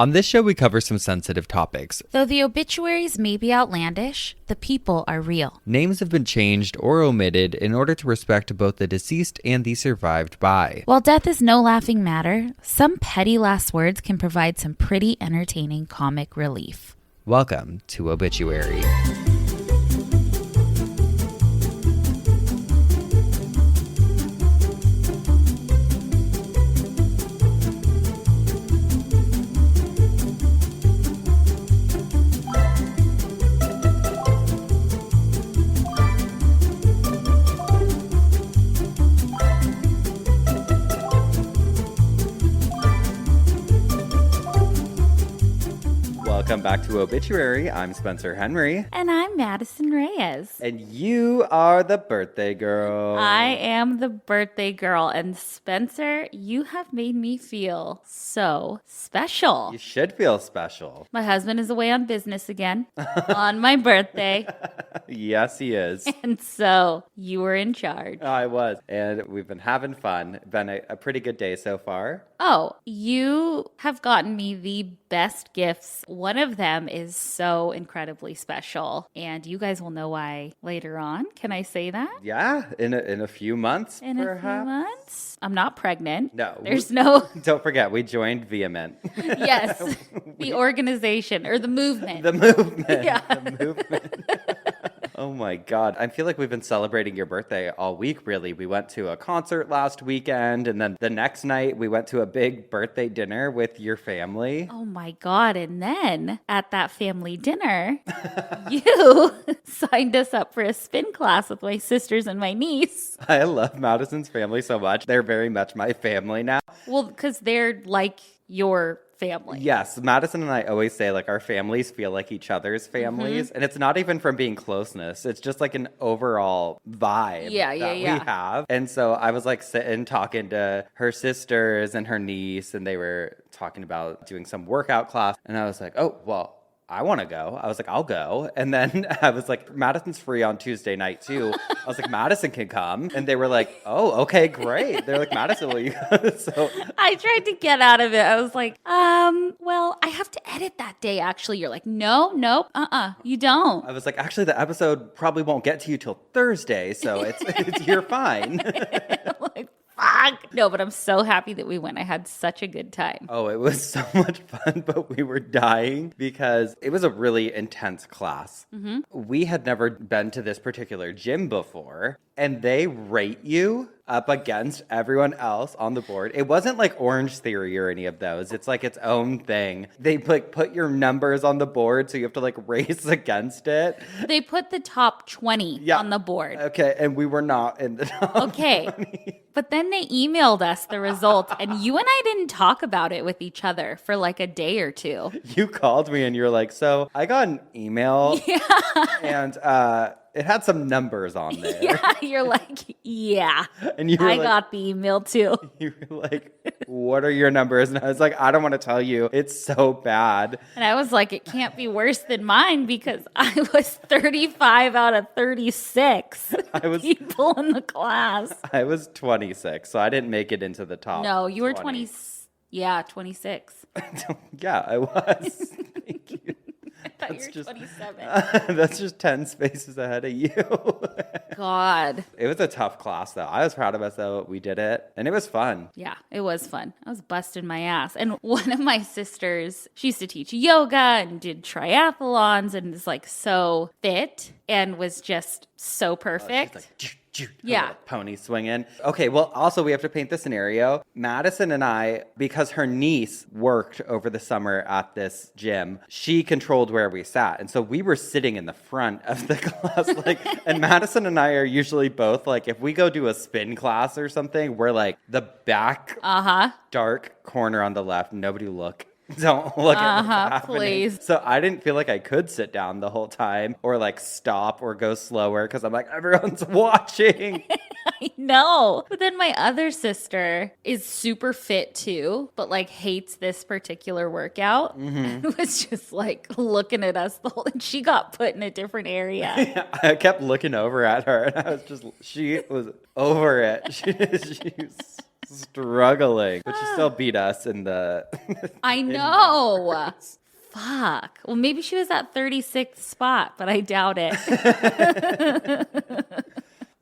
On this show, we cover some sensitive topics. Though the obituaries may be outlandish, the people are real. Names have been changed or omitted in order to respect both the deceased and the survived by. While death is no laughing matter, some petty last words can provide some pretty entertaining comic relief. Welcome to Obituary. Welcome back to Obituary. I'm Spencer Henry. And I'm Madison Reyes. And you are the birthday girl. I am the birthday girl. And Spencer, you have made me feel so special. You should feel special. My husband is away on business again on my birthday. Yes, he is. And so you were in charge. I was. And we've been having fun. Been a pretty good day so far. Oh, you have gotten me the best gifts. One of them is so incredibly special, and you guys will know why later on. Can I say that? Yeah, in a few months, In perhaps. a few months? I'm not pregnant. No. There's no... Don't forget, we joined Vehement. Yes, the organization, or the movement. The movement. Yeah. The movement. Oh my God. I feel like we've been celebrating your birthday all week, really. We went to a concert last weekend, and then the next night we went to a big birthday dinner with your family. Oh my God. And then at that family dinner, you signed us up for a spin class with my sisters and my niece. I love Madison's family so much. They're very much my family now. Well, because they're like your family. Yes, Madison and I always say like our families feel like each other's families, Mm-hmm. and it's not even from being closeness. It's just like an overall vibe that we have. And so I was like sitting talking to her sisters and her niece, and they were talking about doing some workout class, and I was like, oh, well, I want to go. I was like, I'll go. And then I was like, Madison's free on Tuesday night too. I was like, Madison can come. And they were like, oh, okay, great. They're like, Madison, will you go? So I tried to get out of it. I was like, well, I have to edit that day, actually. You're like, nope, you don't. I was like, actually, the episode probably won't get to you till Thursday. So it's you're fine. Like, fuck. No, but I'm so happy that we went. I had such a good time. Oh, it was so much fun, but we were dying because it was a really intense class. Mm-hmm. We had never been to this particular gym before, and they rate you up against everyone else on the board. It wasn't like Orange Theory or any of those. It's like its own thing. They like put your numbers on the board, so you have to like race against it. They put the top 20 on the board. Okay, and we were not in the top Okay. 20. But then they emailed us the results, and you and I didn't talk about it with each other for like a day or two. You called me and you're like, so I got an email and it had some numbers on there. Yeah, you're like, yeah. And you were I like, got the email too. You were like, what are your numbers? And I was like, I don't want to tell you. It's so bad. And I was like, it can't be worse than mine because I was 35 out of 36 people in the class. I was 26, so I didn't make it into the top. No, you were 20. Yeah, 26. Yeah, I was. Thank you. I thought you were 27. That's just 10 spaces ahead of you. God. It was a tough class, though. I was proud of us, though. We did it, and it was fun. Yeah, it was fun. I was busting my ass. And one of my sisters, she used to teach yoga and did triathlons and is like so fit and was just so perfect. She's like, yeah. Pony swinging. Okay, well, also we have to paint the scenario. Madison and I, because her niece worked over the summer at this gym, she controlled where we sat. And so we were sitting in the front of the class. And Madison and I are usually both like, if we go do a spin class or something, we're like the back dark corner on the left. Nobody look. Don't look at what's happening. Please. So I didn't feel like I could sit down the whole time or like stop or go slower because I'm like, everyone's watching. I know. But then my other sister is super fit too, but like hates this particular workout. And was just like looking at us the whole, and she got put in a different area. I kept looking over at her and I was just, she was over it. She was Struggling. But she still beat us in the... I know. Fuck. Well, maybe she was at 36th spot, but I doubt it.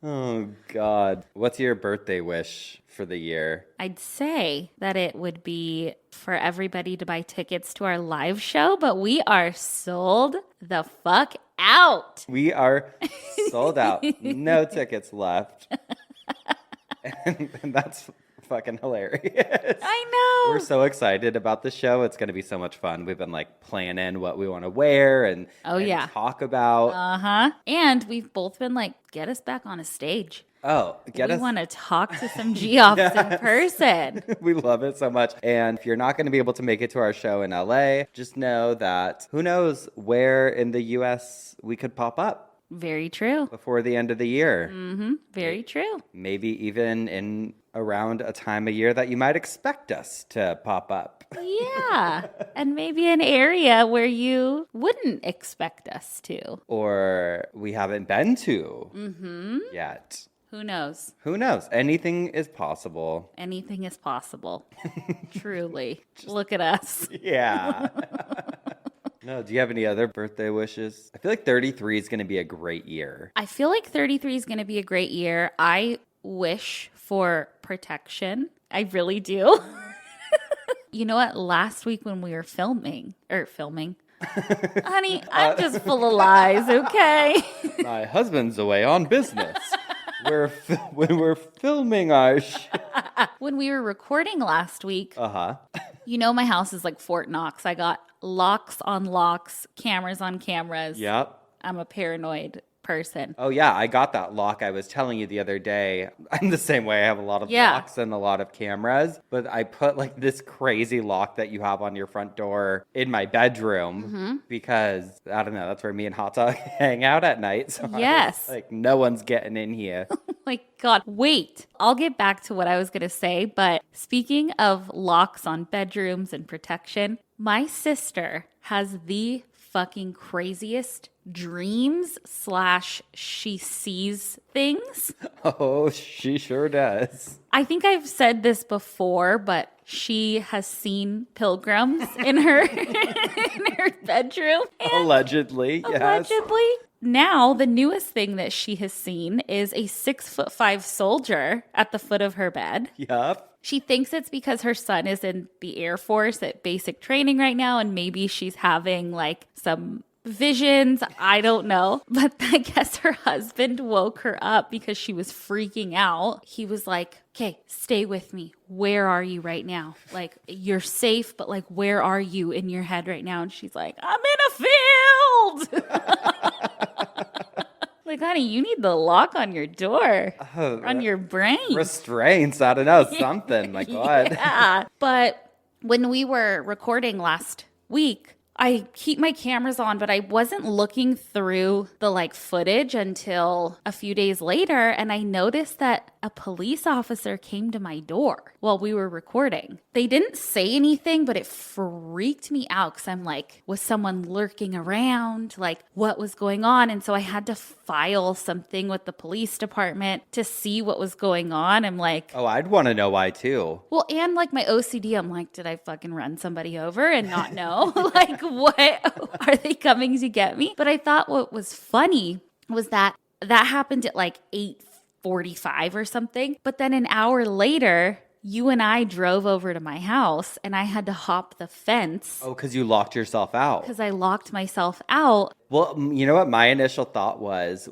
Oh, God. What's your birthday wish for the year? I'd say that it would be for everybody to buy tickets to our live show, but we are sold the fuck out. We are sold out. No tickets left. And that's fucking hilarious. I know. We're so excited about the show. It's going to be so much fun. We've been like planning what we want to wear and talk about. Uh-huh. And we've both been like, get us back on a stage. Oh, we want to talk to some Geoffs in person. We love it so much. And if you're not going to be able to make it to our show in LA, just know that who knows where in the US we could pop up. Very true. Before the end of the year. Mm-hmm. Very true. Maybe even in around a time of year that you might expect us to pop up. Yeah. And maybe an area where you wouldn't expect us to. Or we haven't been to yet. Who knows? Who knows? Anything is possible. Anything is possible. Truly. Look at us. Yeah. No, do you have any other birthday wishes? I feel like 33 is going to be a great year. I feel like 33 is going to be a great year. I wish for protection. I really do. You know what? Last week when we were filming, honey, I'm just full of lies, okay? My husband's away on business. When we're filming our show. When we were recording last week, my house is like Fort Knox. I got locks on locks, cameras on cameras. Yep. I'm a paranoid person. Oh, yeah. I got that lock. I was telling you the other day. I'm the same way. I have a lot of locks and a lot of cameras. But I put like this crazy lock that you have on your front door in my bedroom because, I don't know, that's where me and Hot Dog hang out at night. So yes. like, no one's getting in here. Oh my God. Wait. I'll get back to what I was going to say. But speaking of locks on bedrooms and protection, my sister has the fucking craziest dreams / she sees things. Oh, she sure does. I think I've said this before, but she has seen pilgrims in her in her bedroom. Allegedly, yes. Allegedly. Now, the newest thing that she has seen is a 6'5" soldier at the foot of her bed. Yep. She thinks it's because her son is in the Air Force at basic training right now, and maybe she's having like some visions. I don't know. But I guess her husband woke her up because she was freaking out. He was like, okay, stay with me. Where are you right now? Like, you're safe, but like, where are you in your head right now? And she's like, I'm in a field. Like, honey, you need the lock on your door, on your brain. Restraints, I don't know, something. My God. Yeah. But when we were recording last week, I keep my cameras on, but I wasn't looking through the like footage until a few days later. And I noticed that a police officer came to my door while we were recording. They didn't say anything, but it freaked me out because I'm like, was someone lurking around? Like, what was going on? And so I had to file something with the police department to see what was going on. I'm like, oh, I'd want to know why too. Well, and like my OCD, I'm like, did I fucking run somebody over and not know? Like, what are they coming to get me? But I thought what was funny was that happened at like 8:45 or something. But then an hour later, you and I drove over to my house and I had to hop the fence. Oh, because you locked yourself out. Because I locked myself out. Well, you know what my initial thought was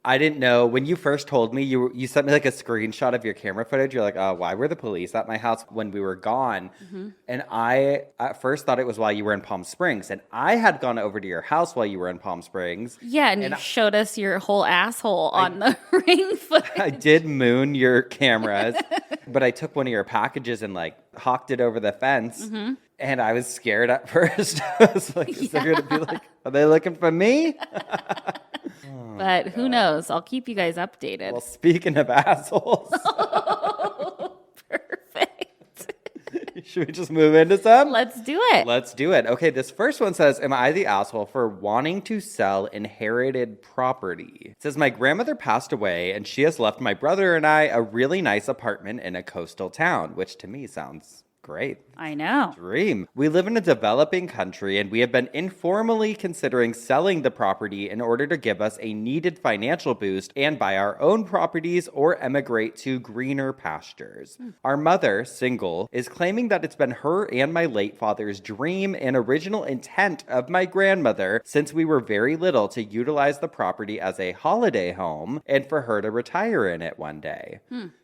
I didn't know when you first told me, you sent me like a screenshot of your camera footage. You're like, oh, why were the police at my house when we were gone? Mm-hmm. And I at first thought it was while you were in Palm Springs. And I had gone over to your house while you were in Palm Springs. Yeah, and you showed us your whole asshole on the ring footage. I did moon your cameras, but I took one of your packages and like hawked it over the fence. Mm-hmm. And I was scared at first. I was like, is there going to be like, are they looking for me? But who knows? I'll keep you guys updated. Well, speaking of assholes. Oh, perfect. Should we just move into some? Let's do it. Let's do it. Okay, this first one says, am I the asshole for wanting to sell inherited property? It says, my grandmother passed away and she has left my brother and I a really nice apartment in a coastal town, which to me sounds great. I know. Dream. We live in a developing country and we have been informally considering selling the property in order to give us a needed financial boost and buy our own properties or emigrate to greener pastures. Our mother, single, is claiming that it's been her and my late father's dream and original intent of my grandmother since we were very little to utilize the property as a holiday home and for her to retire in it one day.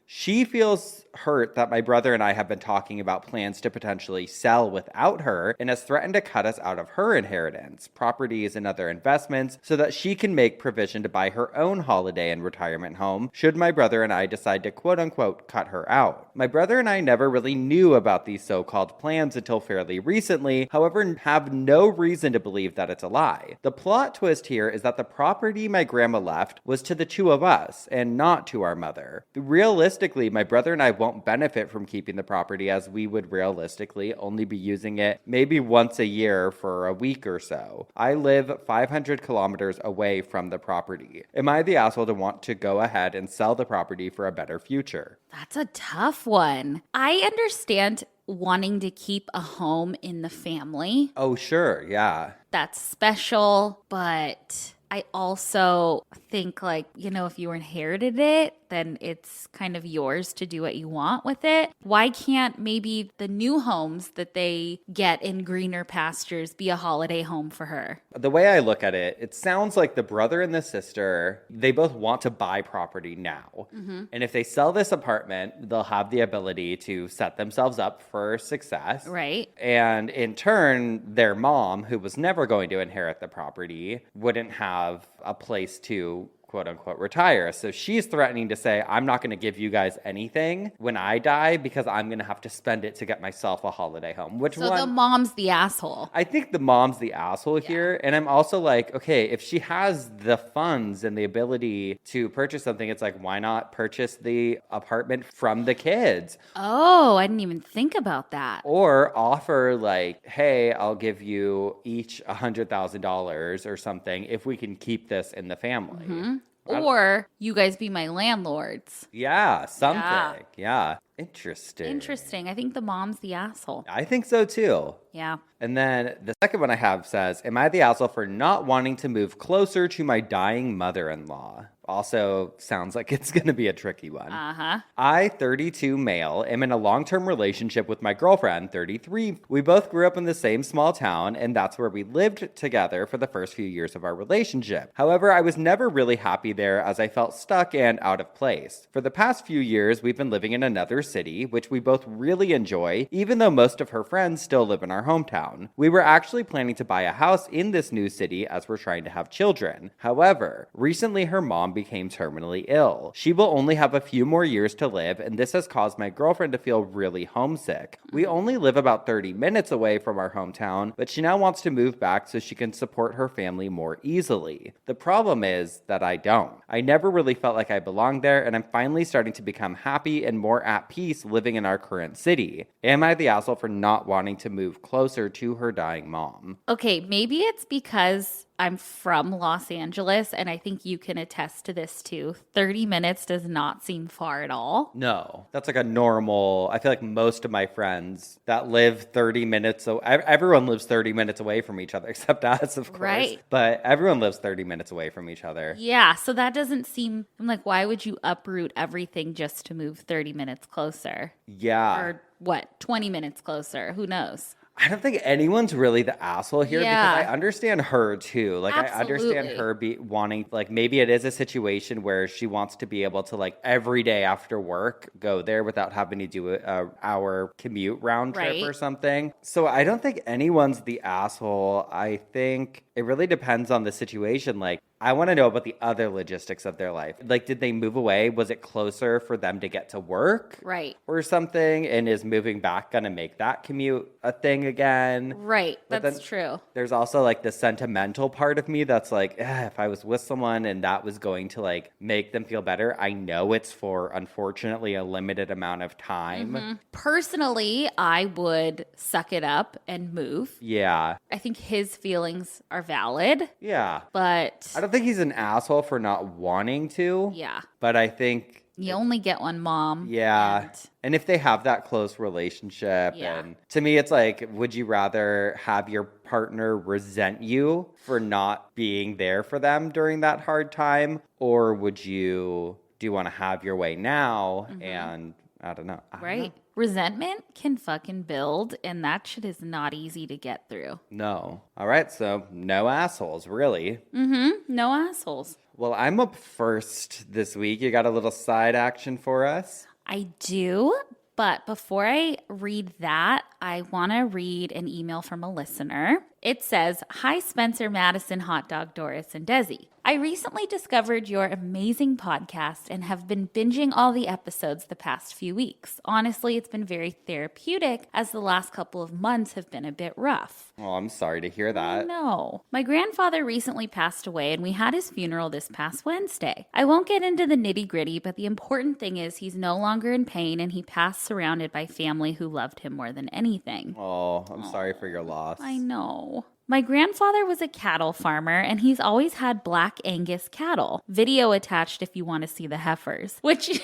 She feels hurt that my brother and I have been talking about plans to potentially sell without her and has threatened to cut us out of her inheritance, properties, and other investments so that she can make provision to buy her own holiday and retirement home should my brother and I decide to quote-unquote cut her out. My brother and I never really knew about these so-called plans until fairly recently, however, have no reason to believe that it's a lie. The plot twist here is that the property my grandma left was to the two of us and not to our mother. Realistically, my brother and I won't benefit from keeping the property as we would realistically only be using it maybe once a year for a week or so. I live 500 kilometers away from the property. Am I the asshole to want to go ahead and sell the property for a better future? That's a tough one. I understand wanting to keep a home in the family. Oh, sure. Yeah. That's special, but I also think if you inherited it, then it's kind of yours to do what you want with it. Why can't maybe the new homes that they get in greener pastures be a holiday home for her? The way I look at it, it sounds like the brother and the sister, they both want to buy property now. And if they sell this apartment, they'll have the ability to set themselves up for success. Right. And in turn, their mom, who was never going to inherit the property, wouldn't have a place to quote unquote retire. So she's threatening to say, I'm not going to give you guys anything when I die because I'm going to have to spend it to get myself a holiday home. So the mom's the asshole. I think the mom's the asshole here. And I'm also like, okay, if she has the funds and the ability to purchase something, it's like, why not purchase the apartment from the kids? Oh, I didn't even think about that. Or offer like, hey, I'll give you each $100,000 or something if we can keep this in the family. Or you guys be my landlords. Yeah, something. Yeah. Interesting. I think the mom's the asshole. I think so too. Yeah. And then the second one I have says, am I the asshole for not wanting to move closer to my dying mother-in-law? Also sounds like it's going to be a tricky one. I, 32 male, am in a long-term relationship with my girlfriend, 33. We both grew up in the same small town, and that's where we lived together for the first few years of our relationship. However, I was never really happy there as I felt stuck and out of place. For the past few years, we've been living in another city, which we both really enjoy, even though most of her friends still live in our hometown. We were actually planning to buy a house in this new city as we're trying to have children. However, recently her mom became terminally ill. She will only have a few more years to live, and this has caused my girlfriend to feel really homesick. We only live about 30 minutes away from our hometown, but she now wants to move back so she can support her family more easily. The problem is that I don't. I never really felt like I belonged there, and I'm finally starting to become happy and more at peace living in our current city. Am I the asshole for not wanting to move closer to her dying mom? Okay, maybe it's because I'm from Los Angeles, and I think you can attest to this too. 30 minutes does not seem far at all. No, that's like a normal, I feel like most of my friends that live 30 minutes, so everyone lives 30 minutes away from each other, except us, of course. Right. But everyone lives 30 minutes away from each other. Yeah, so that doesn't seem, I'm like, why would you uproot everything just to move 30 minutes closer? Yeah. Or what, 20 minutes closer? Who knows? I don't think anyone's really the asshole here because I understand her too. Like, I understand her wanting, like, maybe it is a situation where she wants to be able to, like, every day after work go there without having to do a hour commute round trip or something. So I don't think anyone's the asshole. I think it really depends on the situation. Like, I want to know about the other logistics of their life. Like, did they move away? Was it closer for them to get to work? Right. Or something? And is moving back going to make that commute a thing again? Right. That's true. There's also like the sentimental part of me that's like, if I was with someone and that was going to like make them feel better, I know it's for, unfortunately, a limited amount of time. Mm-hmm. Personally, I would suck it up and move. Yeah. I think his feelings are valid. Yeah. But I don't think he's an asshole for not wanting to. Yeah. But I think you only get one mom. Yeah. And if they have that close relationship, and to me, it's like, would you rather have your partner resent you for not being there for them during that hard time? Or do you want to have your way now? Mm-hmm. And I don't know. Right. Resentment can fucking build, and that shit is not easy to get through. No. All right. So no assholes, really. Mm-hmm. No assholes. Well, I'm up first this week. You got a little side action for us? I do. But before I read that, I want to read an email from a listener. It says, "Hi, Spencer, Madison, Hot Dog, Doris, and Desi. I recently discovered your amazing podcast and have been binging all the episodes the past few weeks. Honestly, it's been very therapeutic as the last couple of months have been a bit rough." Oh, I'm sorry to hear that. No. My grandfather recently passed away and we had his funeral this past Wednesday. I won't get into the nitty gritty, but the important thing is he's no longer in pain and he passed surrounded by family who loved him more than anything. Oh, I'm sorry for your loss. I know. My grandfather was a cattle farmer, and he's always had Black Angus cattle. Video attached if you want to see the heifers. Which,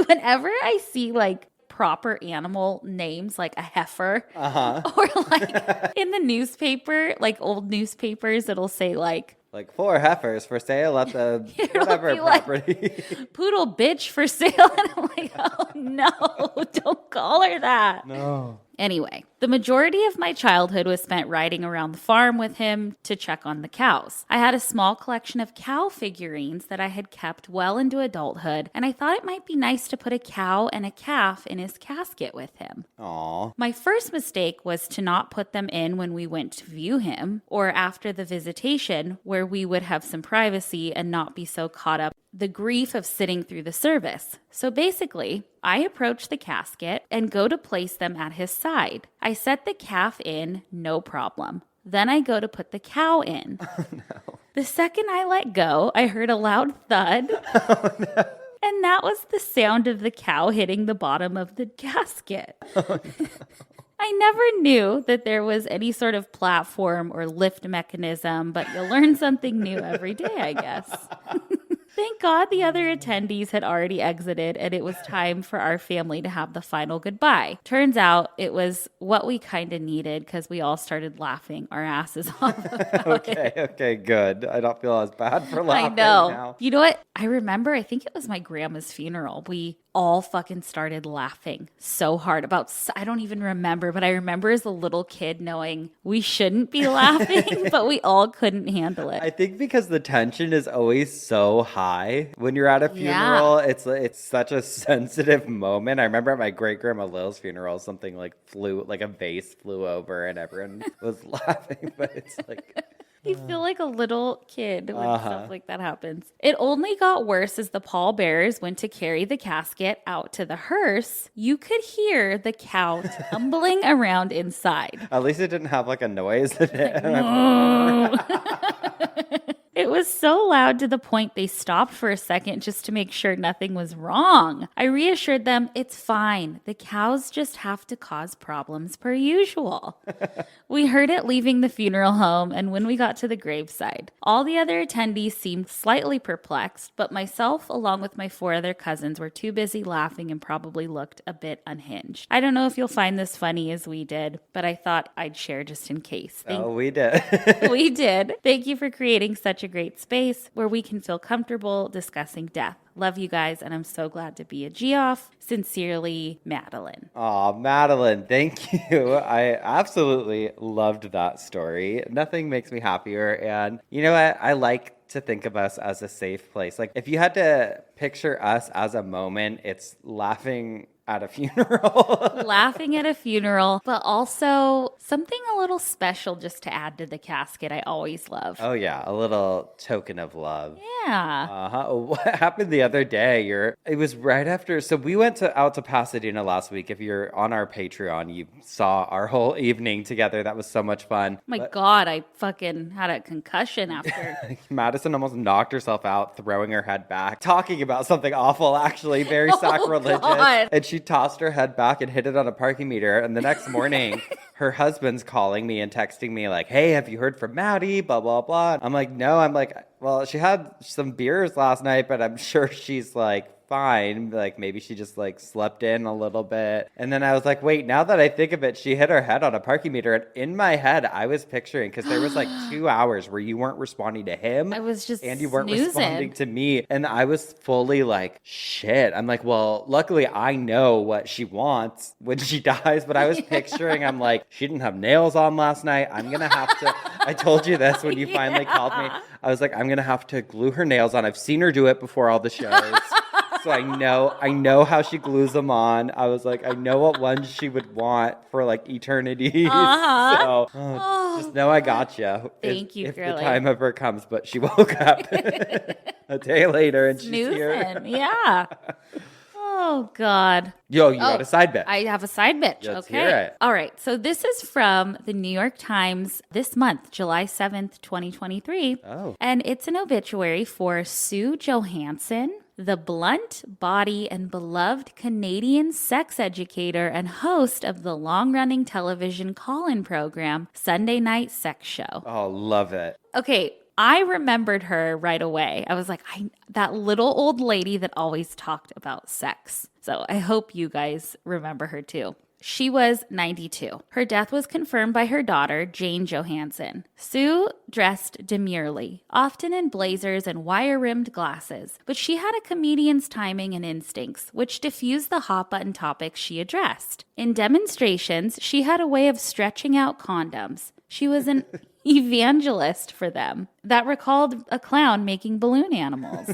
whenever I see, like, proper animal names, like a heifer, or, like, in the newspaper, like, old newspapers, it'll say, like 4 heifers for sale at the whatever property. Like, poodle bitch for sale. And I'm like, oh, no, don't call her that. No. Anyway, the majority of my childhood was spent riding around the farm with him to check on the cows. I had a small collection of cow figurines that I had kept well into adulthood, and I thought it might be nice to put a cow and a calf in his casket with him. Aww. My first mistake was to not put them in when we went to view him, or after the visitation, where we would have some privacy and not be so caught up the grief of sitting through the service. So basically, I approach the casket and go to place them at his side. I set the calf in, no problem. Then I go to put the cow in. Oh, no. The second I let go, I heard a loud thud. Oh, no. And that was the sound of the cow hitting the bottom of the casket. Oh, no. I never knew that there was any sort of platform or lift mechanism, but you learn something new every day, I guess. Thank God the other attendees had already exited and it was time for our family to have the final goodbye. Turns out it was what we kind of needed because we all started laughing our asses off about it. Okay, good. I don't feel as bad for laughing I know. now. You know what? I remember, I think it was my grandma's funeral. We all fucking started laughing so hard about, I don't even remember, but I remember as a little kid knowing we shouldn't be laughing, but we all couldn't handle it. I think because the tension is always so high when you're at a funeral. Yeah. It's such a sensitive moment. I remember at my great grandma Lil's funeral, something like a vase flew over and everyone was laughing, but it's like... You feel like a little kid when stuff like that happens. It only got worse as the pallbearers went to carry the casket out to the hearse. You could hear the cow tumbling around inside. At least it didn't have like a noise in it. It was so loud to the point they stopped for a second just to make sure nothing was wrong. I reassured them, it's fine. The cows just have to cause problems per usual. We heard it leaving the funeral home, and when we got to the graveside, all the other attendees seemed slightly perplexed, but myself, along with my 4 other cousins, were too busy laughing and probably looked a bit unhinged. I don't know if you'll find this funny as we did, but I thought I'd share just in case. We did. We did. Thank you for creating such a great space where we can feel comfortable discussing death. Love you guys, and I'm so glad to be a Geoff. Sincerely, Madeline. Aw, Madeline, thank you. I absolutely loved that story. Nothing makes me happier. And you know what? I like to think of us as a safe place. Like, if you had to picture us as a moment, it's laughing at a funeral. Laughing at a funeral, but also something a little special just to add to the casket I always love. Oh, yeah. A little token of love. Yeah. Uh-huh. What happened the other day? It was right after. So we went out to Pasadena last week. If you're on our Patreon, you saw our whole evening together. That was so much fun. Oh my God, I fucking had a concussion after. Madison almost knocked herself out, throwing her head back, talking about something awful, actually, very sacrilegious. God. And she tossed her head back and hit it on a parking meter. And the next morning, her husband's calling me and texting me like, hey, have you heard from Maddie? Blah, blah, blah. I'm like, no. I'm like, well, she had some beers last night, but I'm sure she's like fine. Like maybe she just like slept in a little bit. And then I was like, wait, now that I think of it, she hit her head on a parking meter. And in my head, I was picturing, because there was like 2 hours where you weren't responding to him. I was just and you weren't responding to me. And I was fully like, shit. I'm like, well, luckily I know what she wants when she dies. But I was picturing, I'm like, she didn't have nails on last night. I'm going to have to, I told you this when you finally called me. I was like, I'm going to have to glue her nails on. I've seen her do it before all the shows. So I know how she glues them on. I was like, I know what ones she would want for like eternity. So just know I got you. Thank you, if girlie. the time ever comes. But she woke up a day later and she's here. Yeah. Oh, God. Yo, you got a side bitch. I have a side bitch. Let's okay. hear it. All right. So this is from the New York Times this month, July 7th, 2023. Oh. And it's an obituary for Sue Johansson, the blunt, body, and beloved Canadian sex educator and host of the long-running television call-in program, Sunday Night Sex Show. Oh, love it. Okay. I remembered her right away. I was like, that little old lady that always talked about sex. So I hope you guys remember her too. She was 92. Her death was confirmed by her daughter, Jane Johansson. Sue dressed demurely, often in blazers and wire-rimmed glasses, but she had a comedian's timing and instincts, which diffused the hot-button topics she addressed. In demonstrations, she had a way of stretching out condoms. She was an evangelist for them that recalled a clown making balloon animals.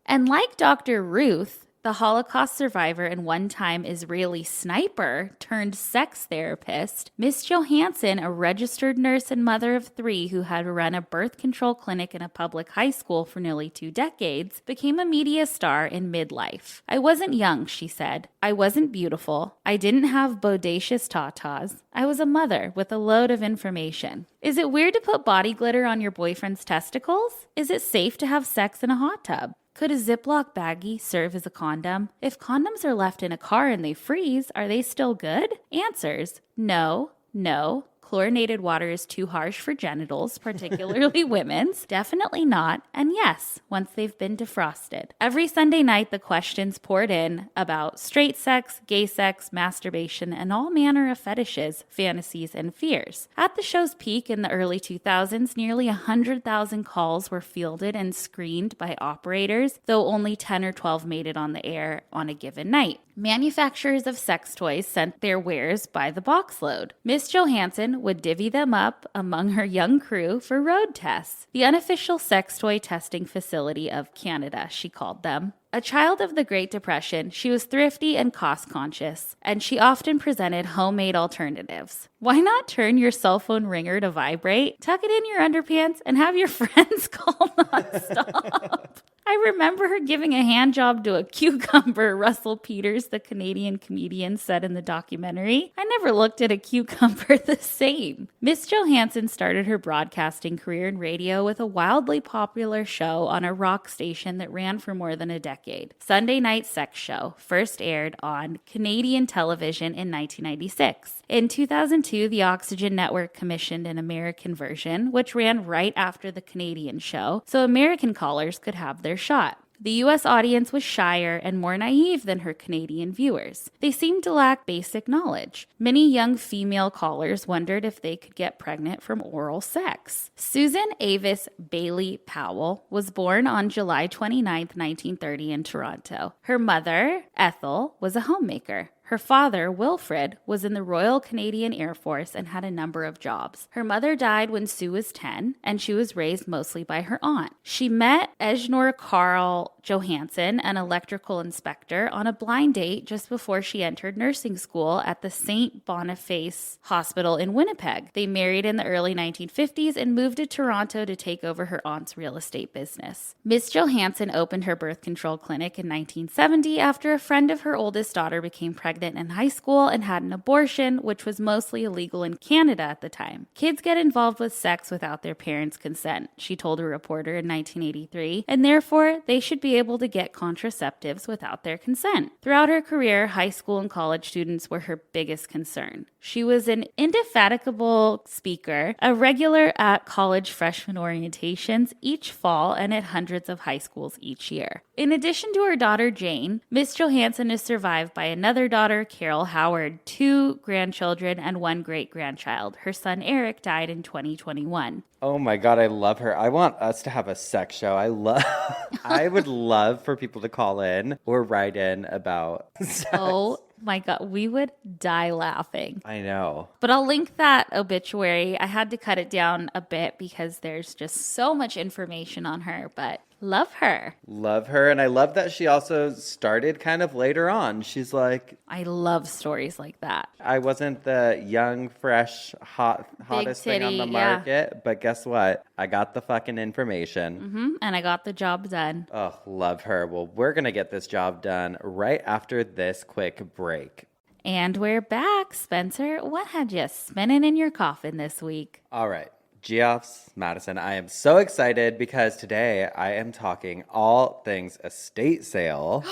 And like Dr. Ruth, the Holocaust survivor and one-time Israeli sniper turned sex therapist, Miss Johansson, a registered nurse and mother of 3 who had run a birth control clinic in a public high school for nearly 2 decades, became a media star in midlife. I wasn't young, she said. I wasn't beautiful. I didn't have bodacious tatas. I was a mother with a load of information. Is it weird to put body glitter on your boyfriend's testicles? Is it safe to have sex in a hot tub? Could a Ziploc baggie serve as a condom? If condoms are left in a car and they freeze, are they still good? Answers: no, no. Chlorinated water is too harsh for genitals, particularly women's. Definitely not. And yes, once they've been defrosted. Every Sunday night, the questions poured in about straight sex, gay sex, masturbation, and all manner of fetishes, fantasies, and fears. At the show's peak in the early 2000s, nearly 100,000 calls were fielded and screened by operators, though only 10 or 12 made it on the air on a given night. Manufacturers of sex toys sent their wares by the boxload. Miss Johansson would divvy them up among her young crew for road tests. The unofficial sex toy testing facility of Canada, she called them. A child of the Great Depression, she was thrifty and cost-conscious, and she often presented homemade alternatives. Why not turn your cell phone ringer to vibrate, tuck it in your underpants, and have your friends call nonstop? I remember her giving a hand job to a cucumber, Russell Peters, the Canadian comedian, said in the documentary. I never looked at a cucumber the same. Miss Johansson started her broadcasting career in radio with a wildly popular show on a rock station that ran for more than a decade. Sunday Night Sex Show first aired on Canadian television in 1996. In 2002, the Oxygen Network commissioned an American version, which ran right after the Canadian show, so American callers could have their shot. The U.S. audience was shyer and more naive than her Canadian viewers. They seemed to lack basic knowledge. Many young female callers wondered if they could get pregnant from oral sex. Susan Avis Bailey Powell was born on July 29, 1930 in Toronto. Her mother, Ethel, was a homemaker. Her father, Wilfred, was in the Royal Canadian Air Force and had a number of jobs. Her mother died when Sue was 10, and she was raised mostly by her aunt. She met Ejnor Carl Johansson, an electrical inspector, on a blind date just before she entered nursing school at the St. Boniface Hospital in Winnipeg. They married in the early 1950s and moved to Toronto to take over her aunt's real estate business. Miss Johansson opened her birth control clinic in 1970 after a friend of her oldest daughter became pregnant in high school and had an abortion, which was mostly illegal in Canada at the time. Kids get involved with sex without their parents' consent, she told a reporter in 1983, and therefore they should be able to get contraceptives without their consent. Throughout her career, high school and college students were her biggest concern. She was an indefatigable speaker, a regular at college freshman orientations each fall and at hundreds of high schools each year. In addition to her daughter Jane, Miss Johansson is survived by another daughter, Carol Howard, 2 grandchildren, and 1 great-grandchild. Her son Eric died in 2021. Oh my God, I love her. I want us to have a sex show. I would love for people to call in or write in about sex. Oh my God, we would die laughing. I know. But I'll link that obituary. I had to cut it down a bit because there's just so much information on her, but love her. Love her. And I love that she also started kind of later on. She's like, I love stories like that. I wasn't the young, fresh, hottest thing on the market, but guess what? I got the fucking information. And I got the job done. Oh, love her. Well, we're going to get this job done right after this quick break. And we're back. Spencer, what had you spinning in your coffin this week? All right. Geoffs, Madison, I am so excited because today I am talking all things estate sale.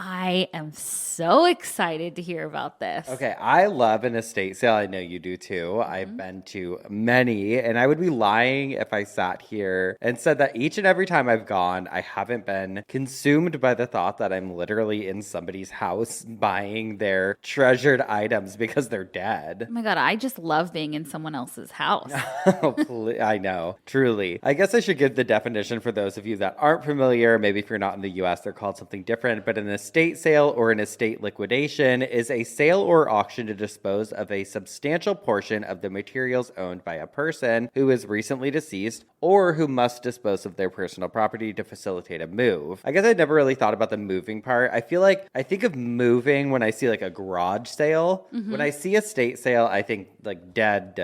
I am so excited to hear about this. Okay, I love an estate sale. I know you do too. I've been to many, and I would be lying if I sat here and said that each and every time I've gone, I haven't been consumed by the thought that I'm literally in somebody's house buying their treasured items because they're dead. Oh my God, I just love being in someone else's house. I know, truly. I guess I should give the definition for those of you that aren't familiar. Maybe if you're not in the US, they're called something different, but an estate sale or an estate liquidation is a sale or auction to dispose of a substantial portion of the materials owned by a person who is recently deceased or who must dispose of their personal property to facilitate a move. I guess I never really thought about the moving part. I feel like I think of moving when I see like a garage sale. When I see estate sale, I think like dead.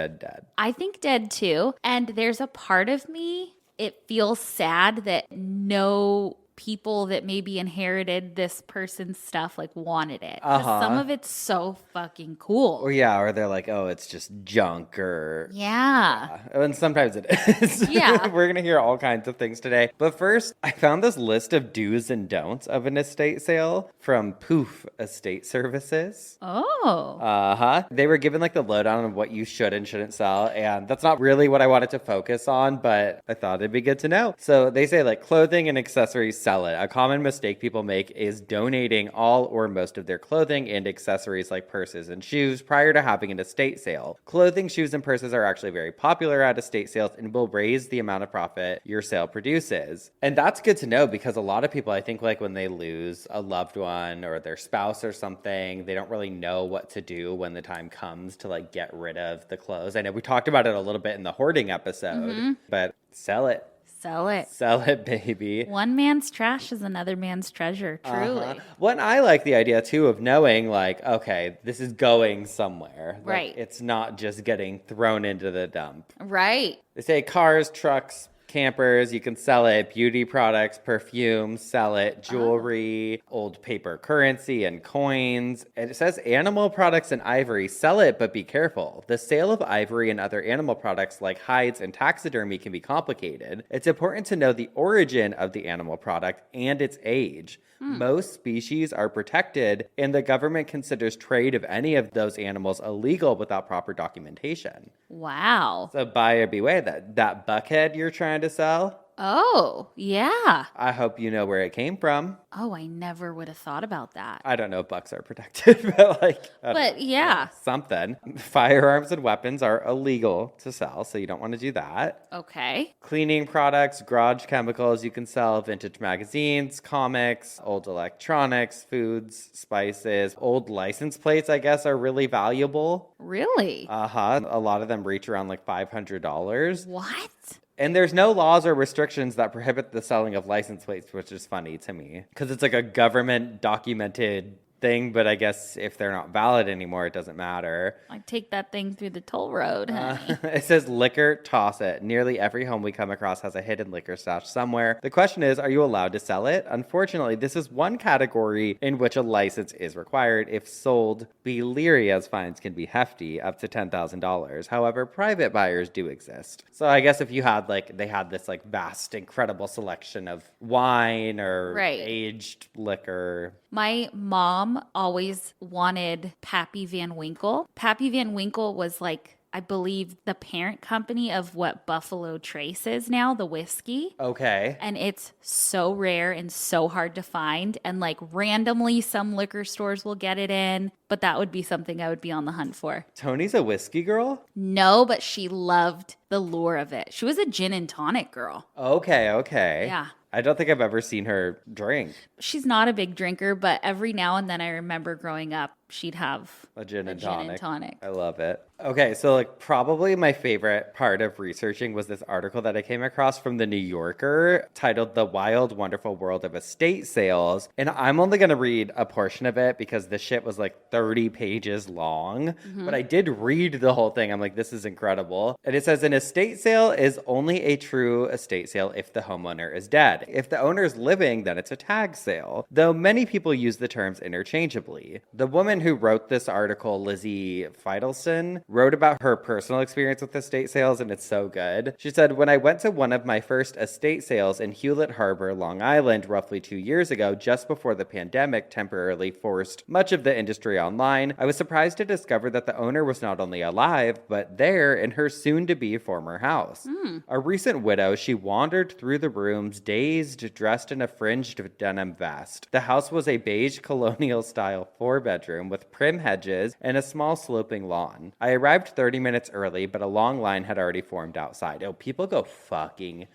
I think dead too. And there's a part of me, it feels sad that no people that maybe inherited this person's stuff like wanted it. 'Cause some of it's so fucking cool. Or they're like, oh, it's just junk or... Yeah. And sometimes it is. Yeah. We're going to hear all kinds of things today. But first, I found this list of do's and don'ts of an estate sale from Poof Estate Services. Oh. They were given like the lowdown on what you should and shouldn't sell. And that's not really what I wanted to focus on, but I thought it'd be good to know. So they say like clothing and accessories, sell it. A common mistake people make is donating all or most of their clothing and accessories like purses and shoes prior to having an estate sale. Clothing, shoes, and purses are actually very popular at estate sales and will raise the amount of profit your sale produces. And that's good to know because a lot of people, I think like when they lose a loved one or their spouse or something, they don't really know what to do when the time comes to like get rid of the clothes. I know we talked about it a little bit in the hoarding episode, but sell it. Sell it. Sell it, baby. One man's trash is another man's treasure, truly. Well, and I like the idea, too, of knowing, like, okay, this is going somewhere. Right. Like, it's not just getting thrown into the dump. Right. They say cars, trucks, campers, you can sell it. Beauty products, perfume, sell it. Jewelry, old paper currency and coins. And it says animal products and ivory, sell it, but be careful. The sale of ivory and other animal products like hides and taxidermy can be complicated. It's important to know the origin of the animal product and its age. Most species are protected, and the government considers trade of any of those animals illegal without proper documentation. Wow. So buyer beware. That buckhead you're trying to sell, Oh, yeah. I hope you know where it came from. Oh, I never would have thought about that. I don't know if bucks are protected, but like... yeah. Something. Firearms and weapons are illegal to sell, so you don't want to do that. Okay. Cleaning products, garage chemicals, you can sell vintage magazines, comics, old electronics, foods, spices. Old license plates, I guess, are really valuable. Really? Uh-huh. A lot of them reach around like $500. What? And there's no laws or restrictions that prohibit the selling of license plates, which is funny to me. Because it's like a government documented thing, but I guess if they're not valid anymore, it doesn't matter. I take that thing through the toll road, honey. It says liquor, toss it. Nearly every home we come across has a hidden liquor stash somewhere. The question is, are you allowed to sell it? Unfortunately, this is one category in which a license is required. If sold, be leery as fines can be hefty, up to $10,000. However, private buyers do exist. So I guess if you had they had this vast, incredible selection of wine or aged liquor. My mom always wanted Pappy Van Winkle. Pappy Van Winkle was I believe, the parent company of what Buffalo Trace is now, the whiskey. Okay. And it's so rare and so hard to find. And randomly some liquor stores will get it in, but that would be something I would be on the hunt for. Tony's a whiskey girl? No, but she loved the lure of it. She was a gin and tonic girl. Okay. Yeah. I don't think I've ever seen her drink. She's not a big drinker, but every now and then I remember growing up, she'd have a gin and tonic. I love it. Okay, so probably my favorite part of researching was this article that I came across from the New Yorker titled The Wild, Wonderful World of Estate Sales. And I'm only going to read a portion of it because the shit was 30 pages long. Mm-hmm. But I did read the whole thing. I'm like, this is incredible. And it says, an estate sale is only a true estate sale if the homeowner is dead. If the owner is living, then it's a tag sale. Though many people use the terms interchangeably. The woman who wrote this article, Lizzie Feidelson, wrote about her personal experience with estate sales, and it's so good. She said, when I went to one of my first estate sales in Hewlett Harbor, Long Island, roughly 2 years ago, just before the pandemic temporarily forced much of the industry online, I was surprised to discover that the owner was not only alive, but there in her soon-to-be former house. A recent widow, she wandered through the rooms, dazed, dressed in a fringed denim vest. The house was a beige colonial-style 4-bedroom with prim hedges and a small sloping lawn. I arrived 30 minutes early, but a long line had already formed outside. Oh, people go fucking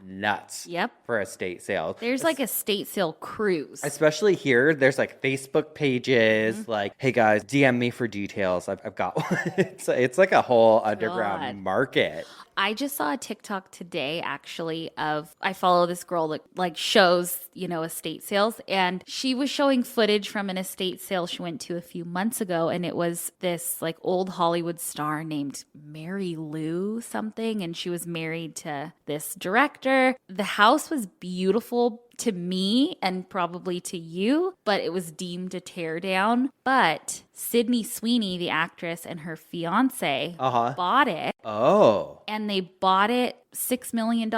nuts for estate sales. There's a estate sale cruise. Especially here, there's Facebook pages, hey guys, DM me for details. I've got one. It's like a whole underground market. I just saw a TikTok today, actually, I follow this girl that shows, estate sales, and she was showing footage from an estate sale she went to a few months ago, and it was this old Hollywood star named Mary Lou something, and she was married to this director. The house was beautiful to me and probably to you, but it was deemed a tear down. But Sydney Sweeney, the actress, and her fiance bought it. Oh. And they bought it $6 million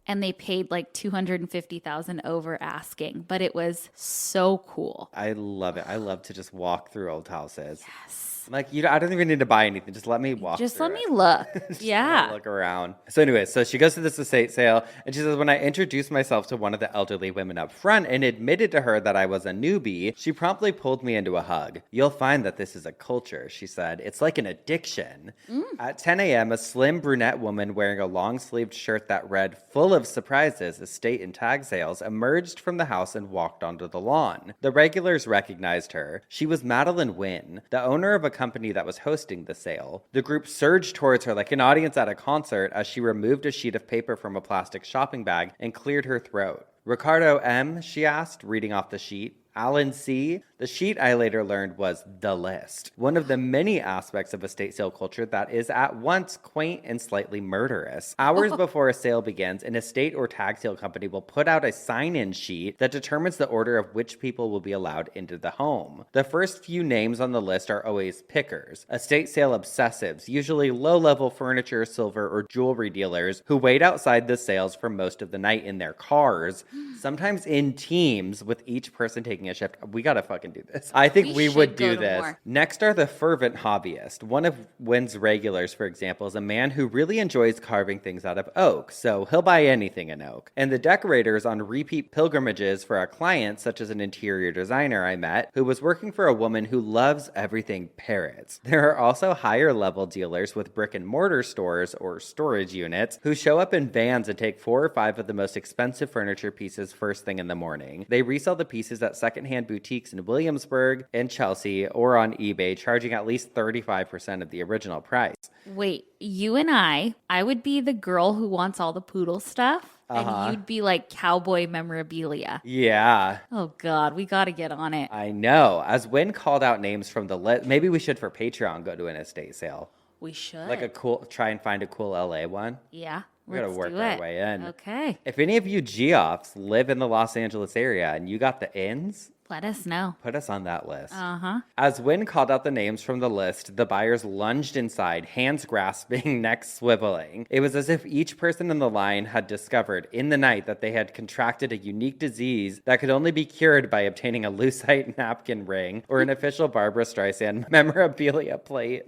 and they paid $250,000 over asking. But it was so cool. I love it. I love to just walk through old houses. Yes. I don't even need to buy anything. Just let me walk. Just let me look. Yeah. Look around. So anyway, so she goes to this estate sale and she says, when I introduced myself to one of the elderly women up front and admitted to her that I was a newbie, she promptly pulled me into a hug. You'll find that this is a culture, she said. It's like an addiction. At 10 a.m., a slim brunette woman wearing a long-sleeved shirt that read, full of surprises, estate and tag sales, emerged from the house and walked onto the lawn. The regulars recognized her. She was Madeline Wynn, the owner of a company that was hosting the sale. The group surged towards her like an audience at a concert as she removed a sheet of paper from a plastic shopping bag and cleared her throat. Ricardo M., she asked, reading off the sheet. Alan C. The sheet, I later learned, was the list. One of the many aspects of estate sale culture that is at once quaint and slightly murderous. Hours before a sale begins, an estate or tag sale company will put out a sign-in sheet that determines the order of which people will be allowed into the home. The first few names on the list are always pickers, estate sale obsessives, usually low-level furniture, silver, or jewelry dealers who wait outside the sales for most of the night in their cars, sometimes in teams with each person taking a shift. We gotta fucking do this. I think we would do this. More. Next are the fervent hobbyist. One of Wynn's regulars, for example, is a man who really enjoys carving things out of oak, so he'll buy anything in oak. And the decorators on repeat pilgrimages for a client, such as an interior designer I met, who was working for a woman who loves everything parrots. There are also higher level dealers with brick and mortar stores or storage units who show up in vans and take 4 or 5 of the most expensive furniture pieces first thing in the morning. They resell the pieces at secondhand boutiques in Williamsburg and Chelsea or on eBay, charging at least 35% of the original price. Wait, you and I would be the girl who wants all the poodle stuff. And you'd be like cowboy memorabilia. Yeah. Oh, God. We got to get on it. I know. As Wynn called out names from the list, maybe we should for Patreon go to an estate sale. We should. Like try and find a cool LA one. Yeah. We gotta work our way in. Okay. If any of you Geoffs live in the Los Angeles area and you got the ins, let us know. Put us on that list. Uh-huh. As Wynn called out the names from the list, the buyers lunged inside, hands grasping, necks swiveling. It was as if each person in the line had discovered in the night that they had contracted a unique disease that could only be cured by obtaining a lucite napkin ring or an official Barbra Streisand memorabilia plate.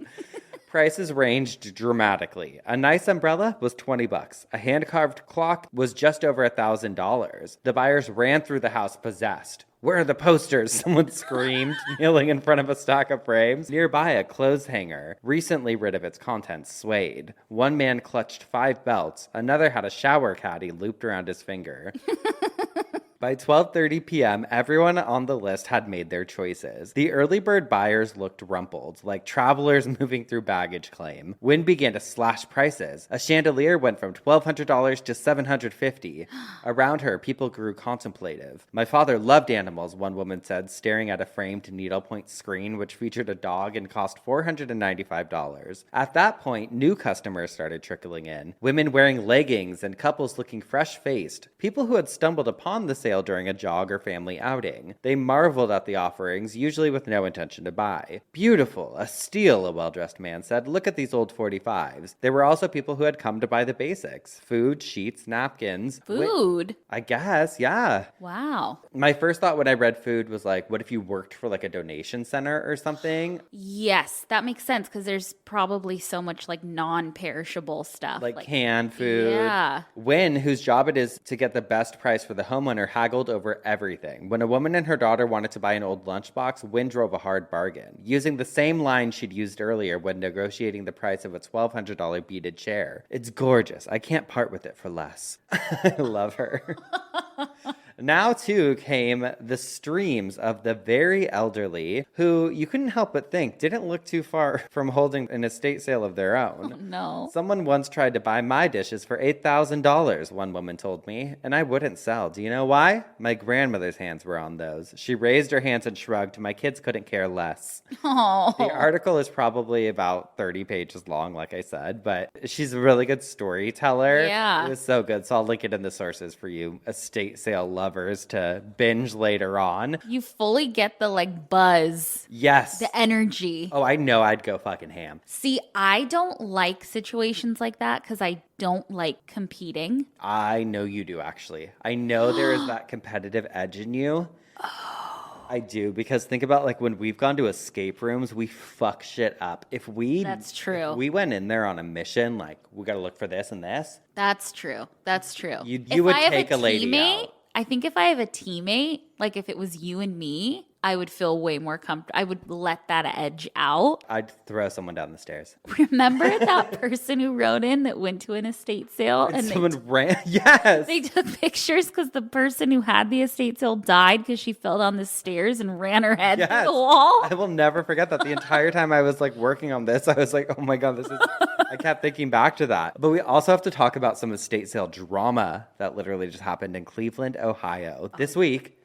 Prices ranged dramatically. A nice umbrella was $20. A hand-carved clock was just over $1,000. The buyers ran through the house possessed. Where are the posters? Someone screamed, kneeling in front of a stack of frames. Nearby, a clothes hanger, recently rid of its contents, swayed. One man clutched 5 belts. Another had a shower caddy looped around his finger. By 12:30 p.m., everyone on the list had made their choices. The early bird buyers looked rumpled, like travelers moving through baggage claim. Wynn began to slash prices. A chandelier went from $1,200 to $750. Around her, people grew contemplative. My father loved animals, one woman said, staring at a framed needlepoint screen which featured a dog and cost $495. At that point, new customers started trickling in. Women wearing leggings and couples looking fresh-faced. People who had stumbled upon the sale during a jog or family outing. They marveled at the offerings, usually with no intention to buy. Beautiful, a steal, a well-dressed man said. Look at these old 45s. There were also people who had come to buy the basics. Food, sheets, napkins. Food? I guess, yeah. Wow. My first thought when I read food was like, what if you worked for like a donation center or something? Yes, that makes sense because there's probably so much like non-perishable stuff. Like canned food. Yeah. Wynn, whose job it is to get the best price for the homeowner, haggled over everything. When a woman and her daughter wanted to buy an old lunchbox, Wynn drove a hard bargain, using the same line she'd used earlier when negotiating the price of a $1,200 beaded chair. It's gorgeous. I can't part with it for less. I love her. Now, too, came the streams of the very elderly, who you couldn't help but think didn't look too far from holding an estate sale of their own. Oh, no. Someone once tried to buy my dishes for $8,000, one woman told me, and I wouldn't sell. Do you know why? My grandmother's hands were on those. She raised her hands and shrugged. My kids couldn't care less. Oh. The article is probably about 30 pages long, like I said, but she's a really good storyteller. Yeah. It was so good. So I'll link it in the sources for you estate sale lovers to binge later on. You fully get the like buzz. Yes. The energy. Oh, I know I'd go fucking ham. See, I don't like situations like that because I don't like competing. I know you do, actually. I know there is that competitive edge in you. Oh. I do, because think about like when we've gone to escape rooms, we fuck shit up. That's true. If we went in there on a mission, like we got to look for this and this. That's true. That's true. You would take a lady out. I think if I have a teammate, like if it was you and me, I would feel way more comfortable. I would let that edge out. I'd throw someone down the stairs. Remember that person who wrote in that went to an estate sale? And someone ran? Yes. They took pictures because the person who had the estate sale died because she fell down the stairs and ran her head through the wall. I will never forget that. The entire time I was like working on this, I was like, oh my God, I kept thinking back to that. But we also have to talk about some estate sale drama that literally just happened in Cleveland, Ohio this week.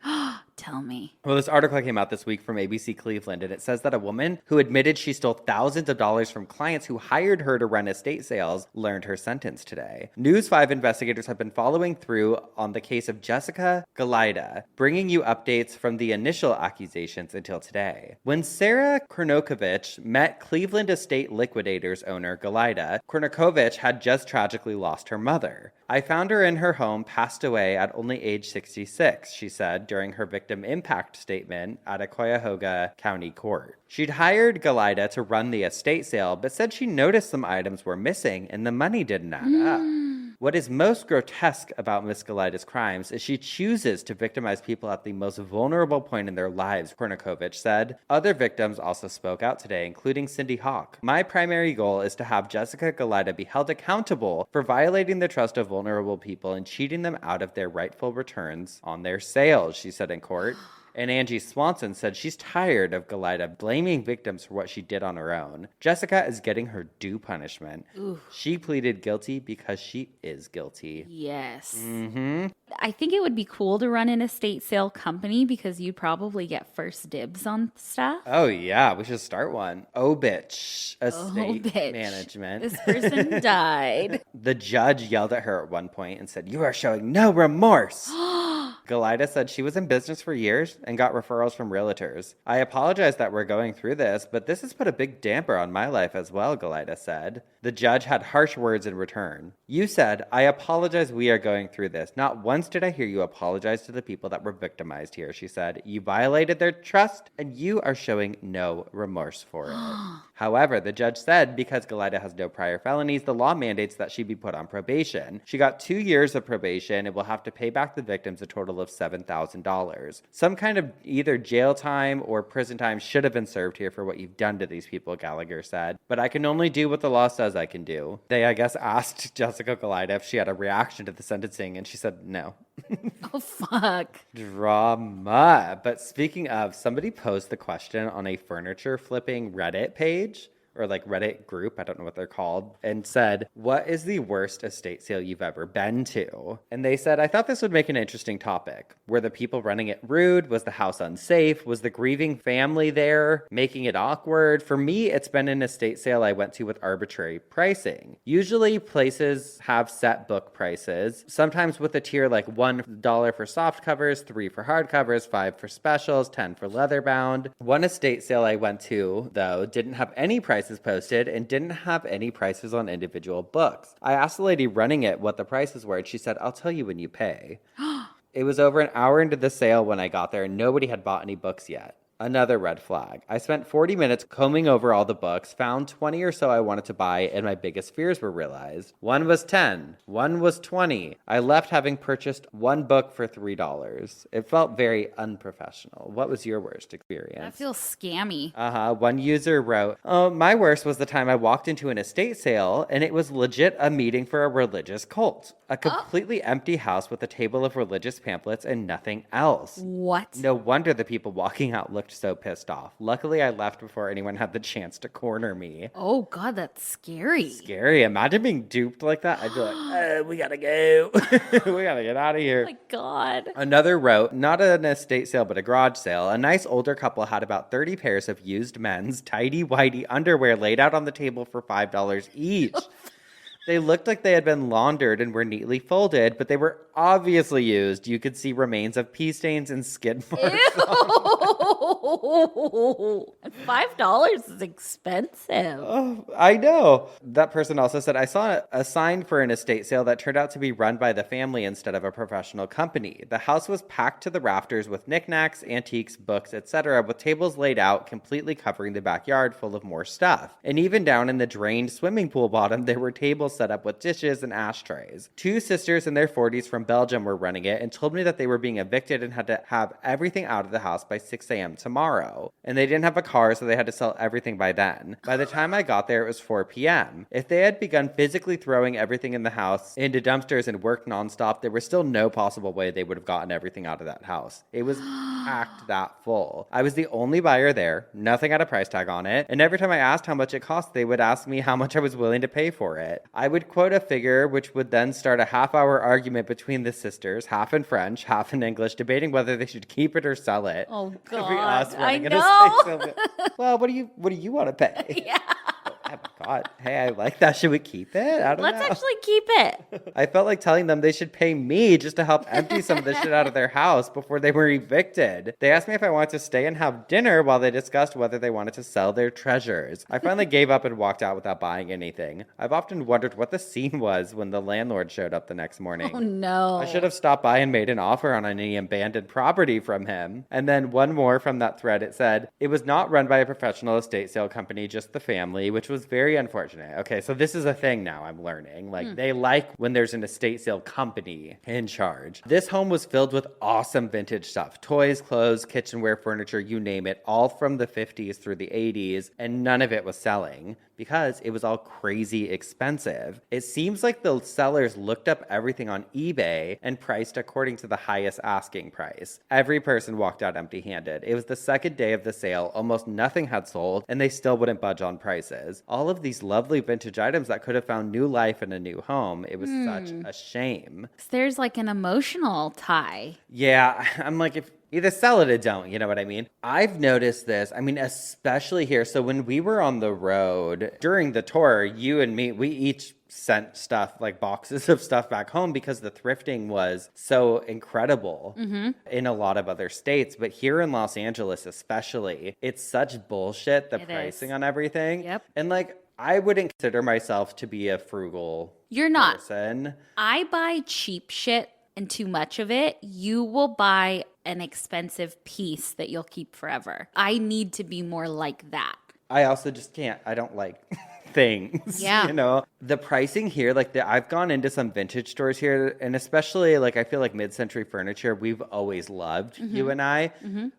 Tell me. Well, this article came out this week from ABC Cleveland, and it says that a woman who admitted she stole thousands of dollars from clients who hired her to run estate sales learned her sentence today. News 5 investigators have been following through on the case of Jessica Galida, bringing you updates from the initial accusations until today. When Sarah Kornokovich met Cleveland estate liquidators owner Galida, Kornokovich had just tragically lost her mother. I found her in her home, passed away at only age 66, she said during her victim victim impact statement at a Cuyahoga County court. She'd hired Galida to run the estate sale, but said she noticed some items were missing and the money didn't add up. What is most grotesque about Miss Galida's crimes is she chooses to victimize people at the most vulnerable point in their lives, Kornikovich said. Other victims also spoke out today, including Cindy Hawk. My primary goal is to have Jessica Galida be held accountable for violating the trust of vulnerable people and cheating them out of their rightful returns on their sales, she said in court. And Angie Swanson said she's tired of Galida blaming victims for what she did on her own. Jessica is getting her due punishment. Ooh. She pleaded guilty because she is guilty. Yes. I think it would be cool to run an estate sale company because you'd probably get first dibs on stuff. Oh, yeah. We should start one. OBITCH, estate management. This person died. The judge yelled at her at one point and said, "You are showing no remorse." Galida said she was in business for years and got referrals from realtors. "I apologize that we're going through this, but this has put a big damper on my life as well," Galida said. The judge had harsh words in return. "You said, 'I apologize we are going through this.' Not once did I hear you apologize to the people that were victimized here," she said. "You violated their trust and you are showing no remorse for it." However, the judge said because Galida has no prior felonies, the law mandates that she be put on probation. She got 2 years of probation and will have to pay back the victims a total of $7,000. Some kind of either jail time or prison time should have been served here for what you've done to these people, Gallagher said. "But I can only do what the law says I can do." They, I guess, asked Jessica Galida if she had a reaction to the sentencing, and she said no. Oh, fuck. Drama. But speaking of, somebody posed the question on a furniture flipping Reddit page, or like Reddit group, I don't know what they're called, and said, "What is the worst estate sale you've ever been to?" And they said, "I thought this would make an interesting topic. Were the people running it rude? Was the house unsafe? Was the grieving family there, making it awkward? For me, it's been an estate sale I went to with arbitrary pricing. Usually places have set book prices, sometimes with a tier like $1 for soft covers, $3 for hard covers, $5 for specials, $10 for leather bound. One estate sale I went to, though, didn't have any prices posted and didn't have any prices on individual books. I asked the lady running it what the prices were, and she said, 'I'll tell you when you pay.' It was over an hour into the sale when I got there, and nobody had bought any books yet. Another red flag. I spent 40 minutes combing over all the books, found 20 or so I wanted to buy, and my biggest fears were realized. One was 10. One was 20. I left having purchased one book for $3. It felt very unprofessional. What was your worst experience?" That feels scammy. One user wrote, "Oh, my worst was the time I walked into an estate sale, and it was legit a meeting for a religious cult. A completely empty house with a table of religious pamphlets and nothing else. What? No wonder the people walking out looked so pissed off. Luckily, I left before anyone had the chance to corner me." Oh, God, that's scary. Scary. Imagine being duped like that. I'd be like, we gotta go. We gotta get out of here. Oh, my God. Another wrote, "Not an estate sale, but a garage sale. A nice older couple had about 30 pairs of used men's tidy-whitey underwear laid out on the table for $5 each. They looked like they had been laundered and were neatly folded, but they were obviously used. You could see remains of pee stains and skid marks. $5 is expensive. Oh, I know. That person also said, "I saw a sign for an estate sale that turned out to be run by the family instead of a professional company. The house was packed to the rafters with knickknacks, antiques, books, etc., with tables laid out, completely covering the backyard full of more stuff. And even down in the drained swimming pool bottom, there were tables set up with dishes and ashtrays. 2 sisters in their 40s from Belgium were running it and told me that they were being evicted and had to have everything out of the house by 6 a.m. tomorrow. And they didn't have a car, so they had to sell everything by then. By the time I got there, it was 4 p.m. If they had begun physically throwing everything in the house into dumpsters and worked nonstop, there was still no possible way they would have gotten everything out of that house. It was packed that full. I was the only buyer there. Nothing had a price tag on it. And every time I asked how much it cost, they would ask me how much I was willing to pay for it. I would quote a figure, which would then start a half-hour argument between the sisters, half in French, half in English, debating whether they should keep it or sell it. Oh, God. I know. Well, what do you want to pay?" Yeah. I have a thought, hey, I like that. Should we keep it? I don't know. Let's actually keep it. I felt like telling them they should pay me just to help empty some of the shit out of their house before they were evicted. They asked me if I wanted to stay and have dinner while they discussed whether they wanted to sell their treasures. I finally gave up and walked out without buying anything. I've often wondered what the scene was when the landlord showed up the next morning. Oh, no. I should have stopped by and made an offer on any abandoned property from him. And then one more from that thread. It said, it was not run by a professional estate sale company, just the family, which was very unfortunate. Okay, so this is a thing now I'm learning. Like, they like when there's an estate sale company in charge. This home was filled with awesome vintage stuff. Toys, clothes, kitchenware, furniture, you name it, all from the 50s through the 80s, and none of it was selling because it was all crazy expensive. It seems like the sellers looked up everything on eBay and priced according to the highest asking price. Every person walked out empty-handed. It was the second day of the sale. Almost nothing had sold, and they still wouldn't budge on prices. All of these lovely vintage items that could have found new life in a new home. It was such a shame. There's like an emotional tie. Yeah, I'm like, if either sell it or don't, you know what I mean? I've noticed this, I mean, especially here. So when we were on the road during the tour, you and me, we each sent stuff, like boxes of stuff back home because the thrifting was so incredible in a lot of other states. But here in Los Angeles especially, it's such bullshit, the pricing on everything. Yep. And like, I wouldn't consider myself to be a frugal You're not. person. I buy cheap shit and too much of it. You will buy an expensive piece that you'll keep forever. I need to be more like that. I also just can't. I don't like things. Yeah. You know, the pricing here, like I've gone into some vintage stores here, and especially like I feel like mid-century furniture, we've always loved, you and I.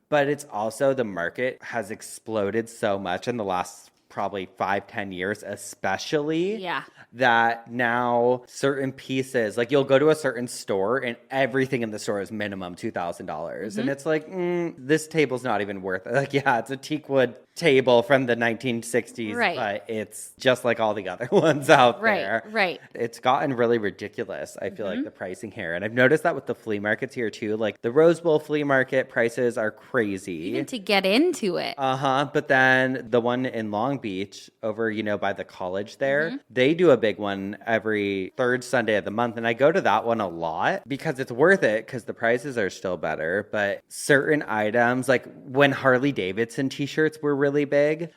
But it's also the market has exploded so much in the last probably 5-10 years especially, that now certain pieces, like you'll go to a certain store and everything in the store is minimum $2,000 and it's like, this table's not even worth it. Like, yeah, it's a teak wood table from the 1960s, but it's just like all the other ones out there. It's gotten really ridiculous, I feel like, the pricing here. And I've noticed that with the flea markets here too. Like the Rose Bowl flea market prices are crazy. Even to get into it. But then the one in Long Beach over, you know, by the college there, they do a big one every third Sunday of the month. And I go to that one a lot because it's worth it because the prices are still better. But certain items, like when Harley Davidson t-shirts were really big,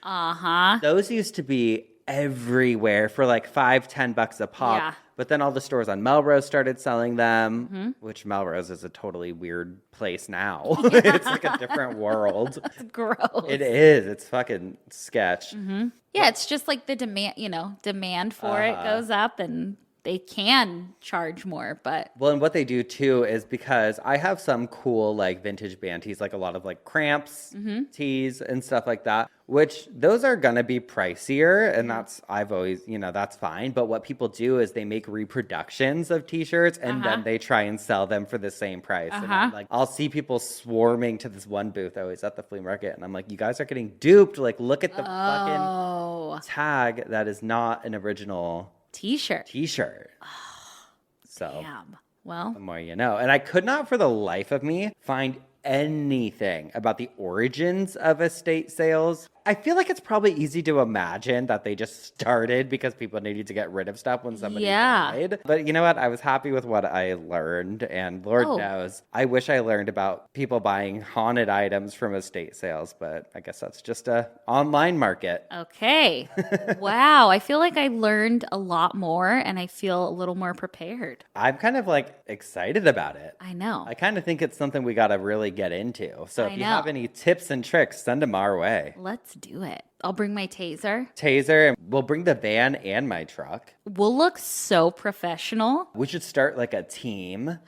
those used to be everywhere for like $5-10 a pop. But then all the stores on Melrose started selling them, which Melrose is a totally weird place now. It's like a different world. That's gross. It is. It's fucking sketch. Yeah, it's just like the demand, demand for it goes up and they can charge more, but... Well, and what they do, too, is because I have some cool, like, vintage band tees, like a lot of, like, cramps tees and stuff like that, which those are going to be pricier, and I've always, that's fine. But what people do is they make reproductions of t-shirts, and then they try and sell them for the same price. And I'm like, I'll see people swarming to this one booth always at the flea market, and I'm like, you guys are getting duped. Like, look at the fucking tag that is not an original... T-shirt. So, damn. Well, the more you know. And I could not for the life of me find anything about the origins of estate sales. I feel like it's probably easy to imagine that they just started because people needed to get rid of stuff when somebody died. But you know what? I was happy with what I learned. And Lord knows, I wish I learned about people buying haunted items from estate sales. But I guess that's just a online market. Okay. Wow. I feel like I learned a lot more and I feel a little more prepared. I'm kind of like excited about it. I know. I kind of think it's something we got to really get into. So if you have any tips and tricks, send them our way. Let's do it. I'll bring my taser. And we'll bring the van and my truck. We'll look so professional. We should start like a team,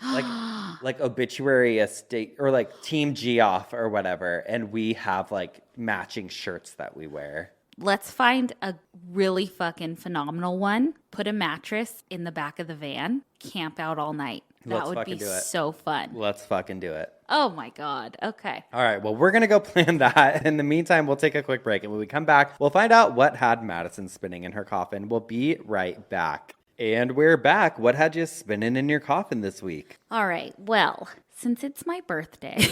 like obituary estate or like Team Geoff or whatever. And we have like matching shirts that we wear. Let's find a really fucking phenomenal one. Put a mattress in the back of the van. Camp out all night. That would be so fun. Let's fucking do it. Oh my God. Okay. All right. Well, we're going to go plan that. In the meantime, we'll take a quick break. And when we come back, we'll find out what had Madison spinning in her coffin. We'll be right back. And we're back. What had you spinning in your coffin this week? All right. Well, since it's my birthday,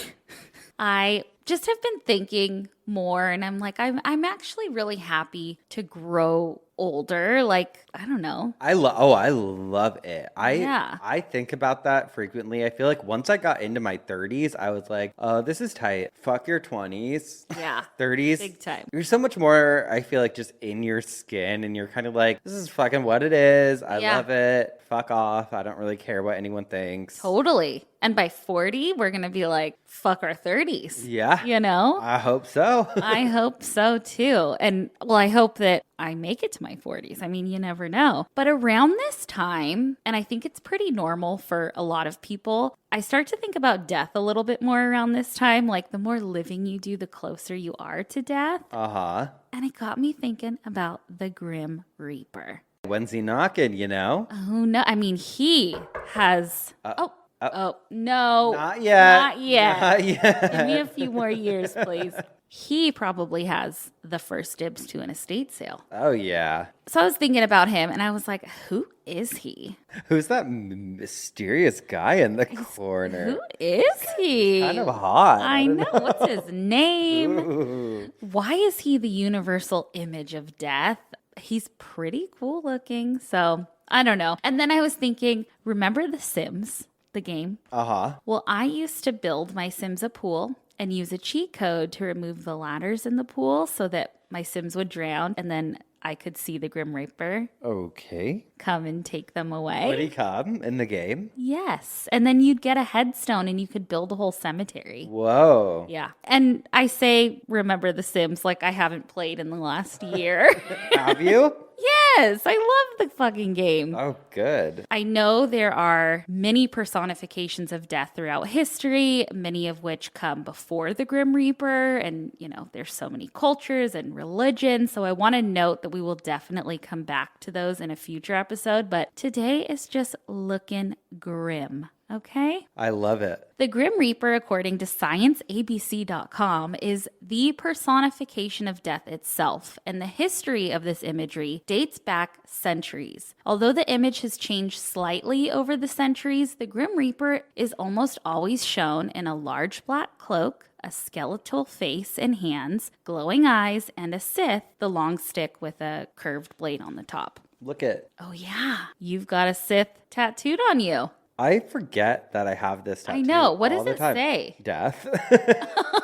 I just have been thinking more. And I'm like, I'm actually really happy to grow older. Like, I don't know. I love it. I think about that frequently. I feel like once I got into my 30s, I was like, oh, this is tight. Fuck your 20s. Yeah. 30s. Big time. You're so much more, I feel like, just in your skin, and you're kind of like, this is fucking what it is. I love it. Fuck off. I don't really care what anyone thinks. Totally. And by 40, we're going to be like, fuck our 30s. Yeah. You know? I hope so. I hope so too. And well, I hope that I make it to my 40s. I mean, you never know. But around this time, and I think it's pretty normal for a lot of people, I start to think about death a little bit more around this time. Like the more living you do, the closer you are to death. Uh-huh. And it got me thinking about the Grim Reaper. When's he knocking, you know? Oh, no. I mean, he has... Oh, no. Not yet. Not yet. Not yet. Give me a few more years, please. He probably has the first dibs to an estate sale. Oh, yeah. So I was thinking about him, and I was like, who is he? Who's that mysterious guy in the corner? Who is he? Kind of hot. I know. What's his name? Ooh. Why is he the universal image of death? He's pretty cool looking, so I don't know. And then I was thinking, remember The Sims? The game. Uh-huh. Well, I used to build my Sims a pool and use a cheat code to remove the ladders in the pool so that my Sims would drown, and then I could see the Grim Reaper Okay. come and take them away. Would he come in the game? Yes. And then you'd get a headstone and you could build a whole cemetery. Whoa. Yeah. And I say, remember The Sims like I haven't played in the last year. Have you? Yes, I love the fucking game. Oh, good. I know there are many personifications of death throughout history, many of which come before the Grim Reaper. And, you know, there's so many cultures and religions. So I want to note that we will definitely come back to those in a future episode. But today is just looking grim. Okay? I love it. The Grim Reaper, according to ScienceABC.com, is the personification of death itself, and the history of this imagery dates back centuries. Although the image has changed slightly over the centuries, the Grim Reaper is almost always shown in a large black cloak, a skeletal face and hands, glowing eyes, and a scythe, the long stick with a curved blade on the top. Look at. Oh yeah, you've got a scythe tattooed on you. I forget that I have this tattoo. I know. What all does the time. it say? Death.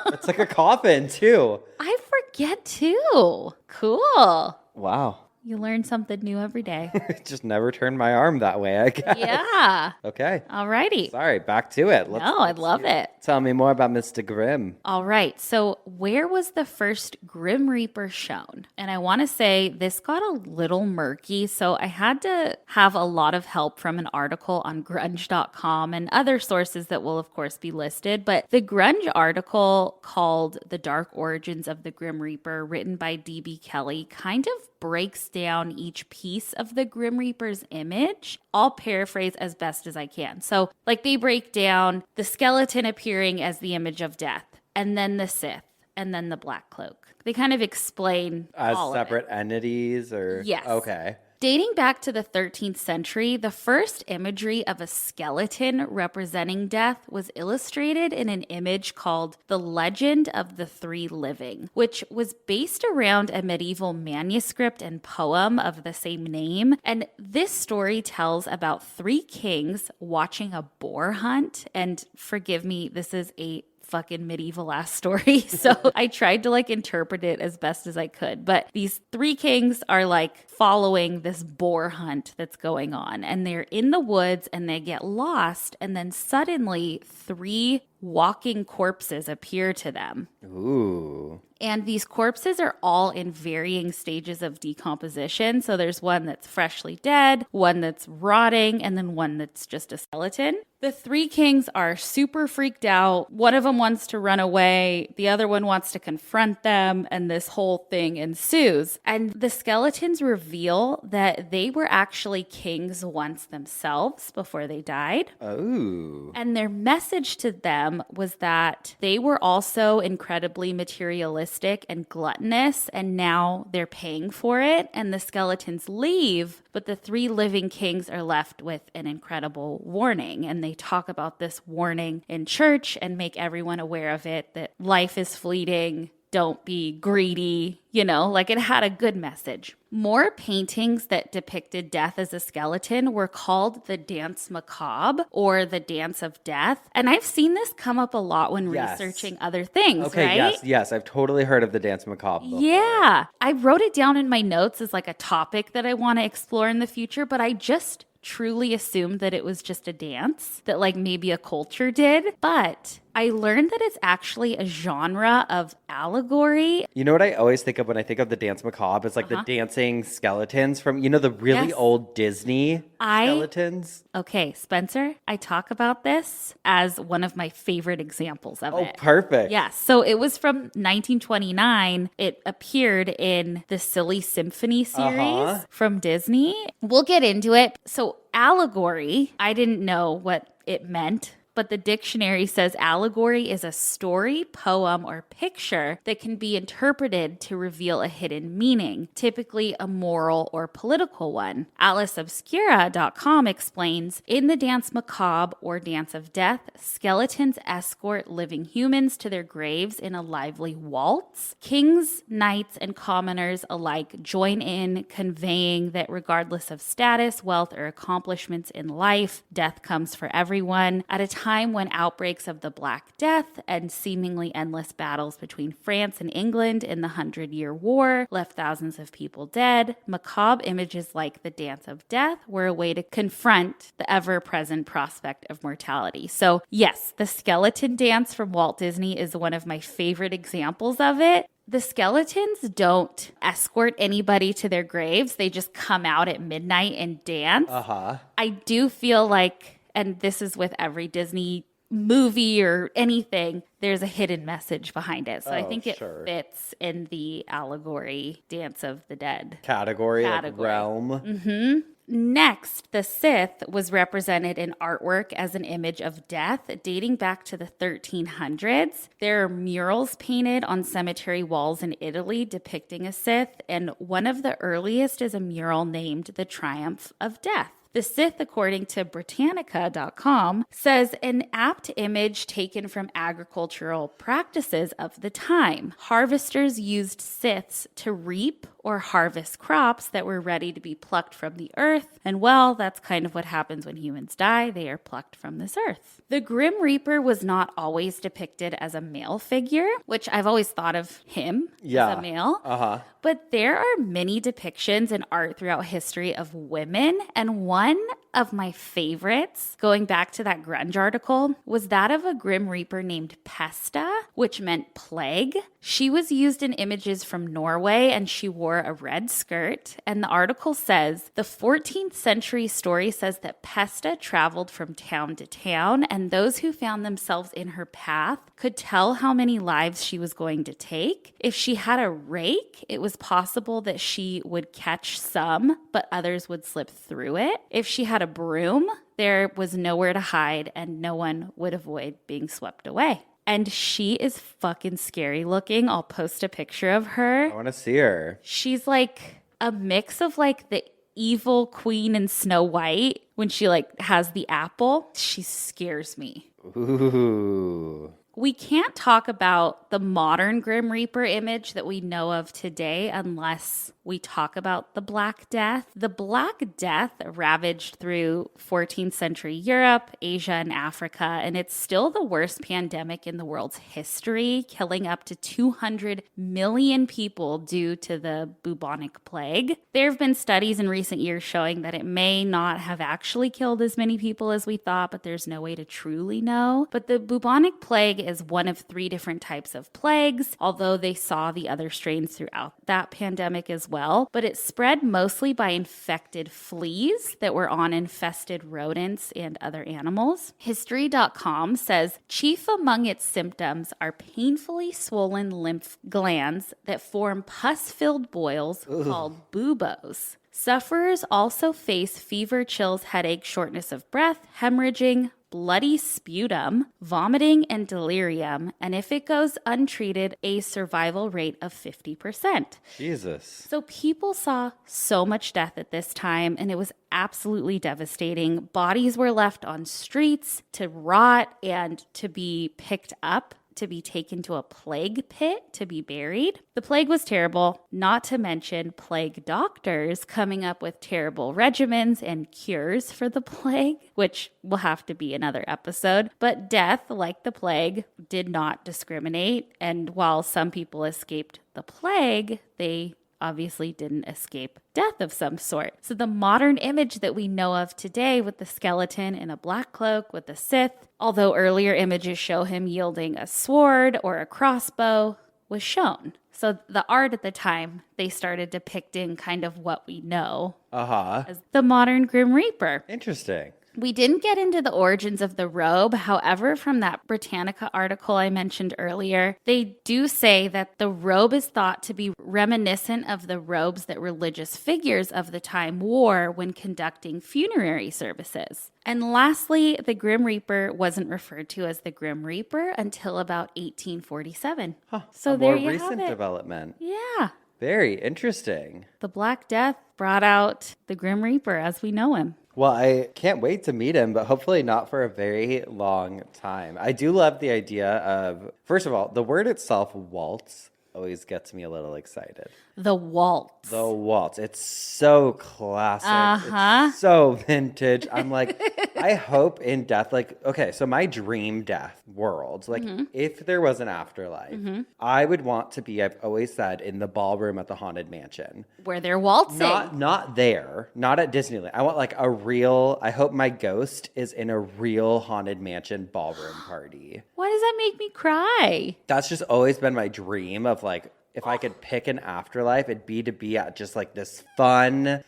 It's like a coffin, too. I forget, too. Cool. Wow. You learn something new every day. Just never turned my arm that way, I guess. Yeah. Okay. Alrighty. Sorry, back to it. I love it. Tell me more about Mr. Grimm. All right. So where was the first Grim Reaper shown? And I want to say this got a little murky, so I had to have a lot of help from an article on grunge.com and other sources that will, of course, be listed. But the Grunge article called The Dark Origins of the Grim Reaper, written by D.B. Kelly, kind of breaks down each piece of the Grim Reaper's image. I'll paraphrase as best as I can. So, like, they break down the skeleton appearing as the image of death, and then the scythe, and then the black cloak. They kind of explain as all separate of it. Entities, or yes. Okay. Dating back to the 13th century, the first imagery of a skeleton representing death was illustrated in an image called The Legend of the Three Living, which was based around a medieval manuscript and poem of the same name. And this story tells about three kings watching a boar hunt. And forgive me, this is a fucking medieval ass story. So I tried to like interpret it as best as I could. But these three kings are like following this boar hunt that's going on. And they're in the woods and they get lost. And then suddenly three walking corpses appear to them. Ooh. And these corpses are all in varying stages of decomposition. So there's one that's freshly dead, one that's rotting, and then one that's just a skeleton. The three kings are super freaked out. One of them wants to run away. The other one wants to confront them. And this whole thing ensues. And the skeletons reveal that they were actually kings once themselves before they died. Oh. And their message to them was that they were also incredibly materialistic and gluttonous, and now they're paying for it. And the skeletons leave, but the three living kings are left with an incredible warning. And they talk about this warning in church and make everyone aware of it, that life is fleeting. don't be greedy, like it had a good message. More paintings that depicted death as a skeleton were called the dance macabre or the dance of death. And I've seen this come up a lot when researching other things, okay, right? Yes. I've totally heard of the dance macabre before. Yeah. I wrote it down in my notes as like a topic that I want to explore in the future, but I just truly assumed that it was just a dance that like maybe a culture did. But I learned that it's actually a genre of allegory. You know what I always think of when I think of the dance macabre? It's like the dancing skeletons from, the really old Disney skeletons. Okay, Spencer, I talk about this as one of my favorite examples of it. Oh, perfect. Yes. So it was from 1929. It appeared in the Silly Symphony series from Disney. We'll get into it. So allegory, I didn't know what it meant, but the dictionary says allegory is a story, poem, or picture that can be interpreted to reveal a hidden meaning, typically a moral or political one. AtlasObscura.com explains, in the dance macabre or dance of death, skeletons escort living humans to their graves in a lively waltz. Kings, knights, and commoners alike join in, conveying that regardless of status, wealth, or accomplishments in life, death comes for everyone. At a time when outbreaks of the Black Death and seemingly endless battles between France and England in the 100-Year War left thousands of people dead, macabre images like the dance of death were a way to confront the ever-present prospect of mortality. So yes, the skeleton dance from Walt Disney is one of my favorite examples of it. The skeletons don't escort anybody to their graves. They just come out at midnight and dance. I do feel like, and this is with every Disney movie or anything, there's a hidden message behind it. So I think it fits in the allegory Dance of the Dead category. Like realm. Next, the scythe was represented in artwork as an image of death dating back to the 1300s. There are murals painted on cemetery walls in Italy depicting a scythe, and one of the earliest is a mural named The Triumph of Death. The scythe, according to Britannica.com, says an apt image taken from agricultural practices of the time. Harvesters used scythes to reap or harvest crops that were ready to be plucked from the earth. And well, that's kind of what happens when humans die. They are plucked from this earth. The Grim Reaper was not always depicted as a male figure, which I've always thought of him as a male. But there are many depictions in art throughout history of women, and one of my favorites, going back to that grunge article, was that of a Grim Reaper named Pesta, which meant plague. She was used in images from Norway, and she wore a red skirt. And the article says, the 14th century story says that Pesta traveled from town to town, and those who found themselves in her path could tell how many lives she was going to take. If she had a rake, it was possible that she would catch some, but others would slip through it. If she had a broom, there was nowhere to hide, and no one would avoid being swept away. And she is fucking scary looking. I'll post a picture of her. I want to see her. She's like a mix of like the evil queen in Snow White when she like has the apple. She scares me. Ooh. We can't talk about the modern Grim Reaper image that we know of today unless we talk about the Black Death. The Black Death ravaged through 14th century Europe, Asia, and Africa, and it's still the worst pandemic in the world's history, killing up to 200 million people due to the bubonic plague. There have been studies in recent years showing that it may not have actually killed as many people as we thought, but there's no way to truly know. But the bubonic plague is one of 3 different types of plagues, although they saw the other strains throughout that pandemic as well. But it spread mostly by infected fleas that were on infested rodents and other animals. History.com says chief among its symptoms are painfully swollen lymph glands that form pus-filled boils called buboes. Sufferers also face fever, chills, headache, shortness of breath, hemorrhaging, bloody sputum, vomiting, and delirium, and if it goes untreated, a survival rate of 50%. Jesus. So people saw so much death at this time, and it was absolutely devastating. Bodies were left on streets to rot and to be picked up to be taken to a plague pit to be buried. The plague was terrible, not to mention plague doctors coming up with terrible regimens and cures for the plague, which will have to be another episode. But death, like the plague, did not discriminate. And while some people escaped the plague, they obviously didn't escape death of some sort. So the modern image that we know of today with the skeleton in a black cloak with the scythe, although earlier images show him wielding a sword or a crossbow, was shown. So the art at the time, they started depicting kind of what we know as the modern Grim Reaper. Interesting. We didn't get into the origins of the robe. However, from that Britannica article I mentioned earlier, they do say that the robe is thought to be reminiscent of the robes that religious figures of the time wore when conducting funerary services. And lastly, the Grim Reaper wasn't referred to as the Grim Reaper until about 1847. So there you have it. More recent development. Yeah. Very interesting. The Black Death brought out the Grim Reaper as we know him. Well, I can't wait to meet him, but hopefully not for a very long time. I do love the idea of, first of all, the word itself, waltz, always gets me a little excited. The waltz. The waltz. It's so classic. It's so vintage. I'm like, I hope in death, like, okay, so my dream death world, like if there was an afterlife, I would want to be, I've always said, in the ballroom at the Haunted Mansion. Where they're waltzing. Not there, not at Disneyland. I want like a real, I hope my ghost is in a real Haunted Mansion ballroom party. Why does that make me cry? That's just always been my dream of like, if I could pick an afterlife, it'd be to be at just like this fun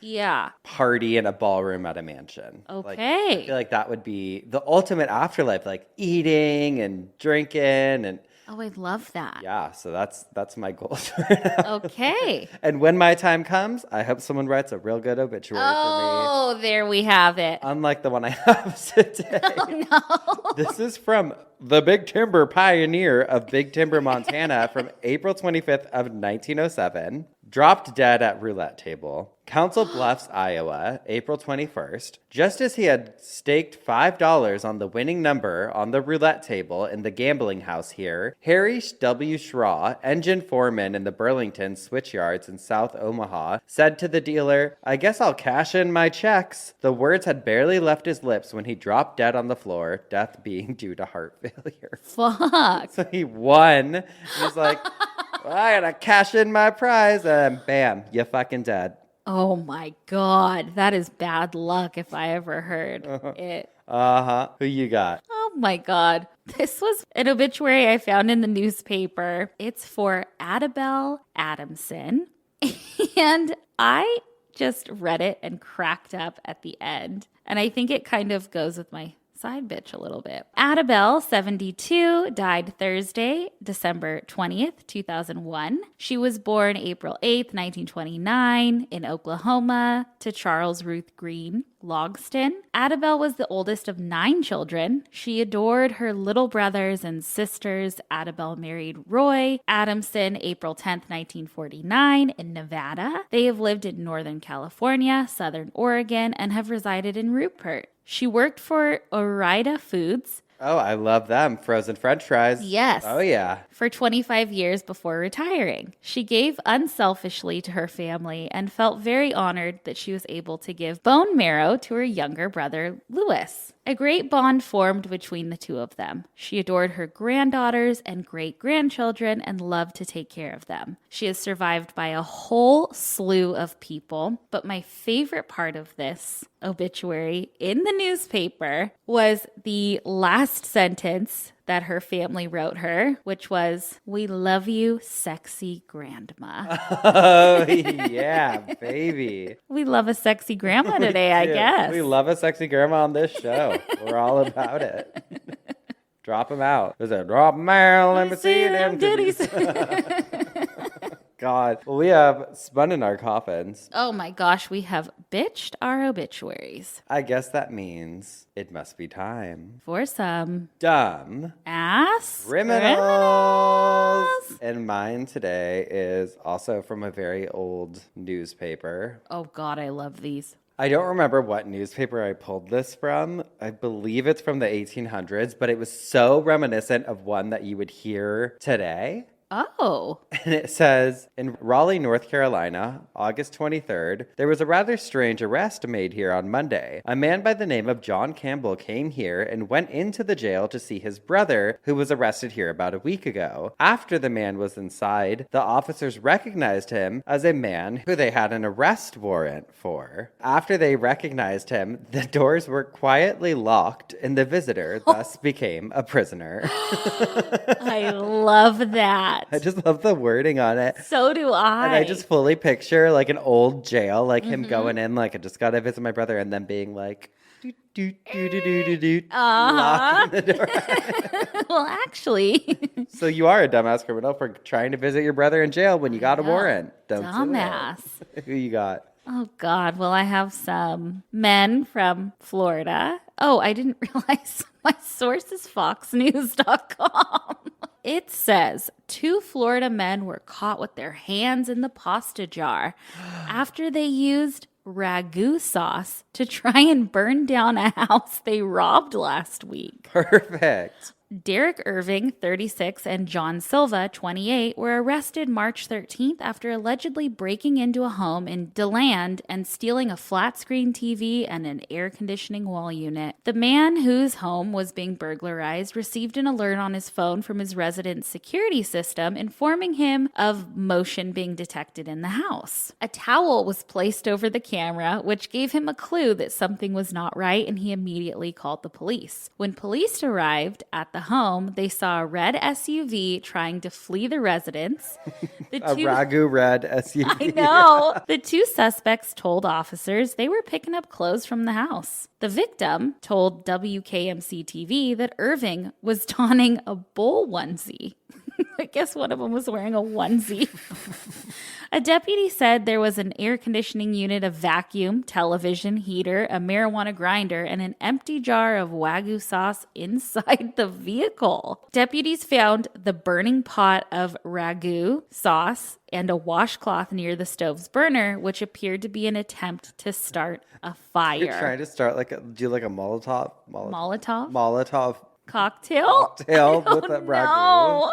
party in a ballroom at a mansion. Okay. Like, I feel like that would be the ultimate afterlife, like eating and drinking and... Oh, I love that. Yeah, so that's my goal right now. Okay. And when my time comes, I hope someone writes a real good obituary for me. Oh, there we have it. Unlike the one I have today. Oh, no. This is from the Big Timber Pioneer of Big Timber, Montana from April 25th of 1907. Dropped dead at roulette table. Council Bluffs, Iowa, April 21st. Just as he had staked $5 on the winning number on the roulette table in the gambling house here, Harry W. Schraw, engine foreman in the Burlington switchyards in South Omaha, said to the dealer, "I guess I'll cash in my checks." The words had barely left his lips when he dropped dead on the floor, death being due to heart failure. Fuck. So he won. He's like, well, I gotta cash in my prize, and bam, you fucking dead. Oh my God. That is bad luck if I ever heard it. Who you got? Oh my God. This was an obituary I found in the newspaper. It's for Adabelle Adamson. And I just read it and cracked up at the end. And I think it kind of goes with my side bitch a little bit. Adabelle, 72, died Thursday, December 20th, 2001. She was born April 8th, 1929 in Oklahoma to Charles Ruth Green Logston. Adabelle was the oldest of 9 children. She adored her little brothers and sisters. Adabelle married Roy Adamson April 10th, 1949 in Nevada. They have lived in Northern California, Southern Oregon, and have resided in Rupert. She worked for Ore-Ida Foods. Oh, I love them. Frozen French fries. Yes. Oh, yeah. For 25 years before retiring. She gave unselfishly to her family and felt very honored that she was able to give bone marrow to her younger brother, Louis. A great bond formed between the two of them. She adored her granddaughters and great-grandchildren and loved to take care of them. She is survived by a whole slew of people, but my favorite part of this obituary in the newspaper was the last sentence that her family wrote her, which was, "We love you, sexy grandma." Oh, yeah, baby. We love a sexy grandma today, I guess. We love a sexy grandma on this show. We're all about it. Drop them out. There's a drop them out. Let me see them titties. God. Well, we have spun in our coffins. Oh my gosh, we have bitched our obituaries. I guess that means it must be time for some dumb ass criminals. And mine today is also from a very old newspaper. Oh God, I love these. I don't remember what newspaper I pulled this from. I believe it's from the 1800s, but it was so reminiscent of one that you would hear today. Oh. And it says, in Raleigh, North Carolina, August 23rd, there was a rather strange arrest made here on Monday. A man by the name of John Campbell came here and went into the jail to see his brother, who was arrested here about a week ago. After the man was inside, the officers recognized him as a man who they had an arrest warrant for. After they recognized him, the doors were quietly locked and the visitor thus became a prisoner. I love that. I just love the wording on it. So do I. And I just fully picture like an old jail, like him going in, like, I just got to visit my brother, and then being like, locking the door. Well, actually. So you are a dumbass criminal for trying to visit your brother in jail when you got a warrant. Don't Dumbass. do it. Who you got? Oh, God. Well, I have some men from Florida. Oh, I didn't realize my source is foxnews.com. It says 2 Florida men were caught with their hands in the pasta jar after they used ragu sauce to try and burn down a house they robbed last week. Perfect. Derek Irving, 36, and John Silva, 28, were arrested March 13th after allegedly breaking into a home in DeLand and stealing a flat-screen TV and an air conditioning wall unit. The man whose home was being burglarized received an alert on his phone from his resident's security system informing him of motion being detected in the house. A towel was placed over the camera, which gave him a clue that something was not right, and he immediately called the police. When police arrived at the home, they saw a red SUV trying to flee the residence. A ragu red SUV. I know. The 2 suspects told officers they were picking up clothes from the house. The victim told WKMC TV that Irving was donning a bull onesie. I guess one of them was wearing a onesie. A deputy said there was an air conditioning unit, a vacuum, television, heater, a marijuana grinder, and an empty jar of Wagyu sauce inside the vehicle. Deputies found the burning pot of Ragu sauce and a washcloth near the stove's burner, which appeared to be an attempt to start a fire. You're trying to start do like a Molotov? Molotov? Cocktail with that ragu. No.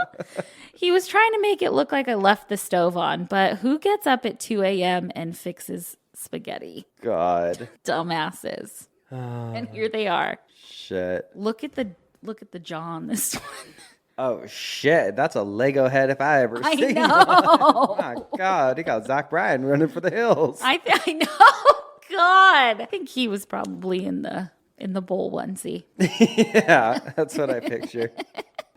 He was trying to make it look like I left the stove on, but who gets up at 2 a.m. and fixes spaghetti? God. Dumbasses. And here they are. Shit. Look at the jaw on this one. Oh, shit. That's a Lego head if I ever seen one. I know. Oh, my God. He got Zach Bryan running for the hills. I know. God. I think he was probably in the bowl onesie. Yeah, that's what I picture.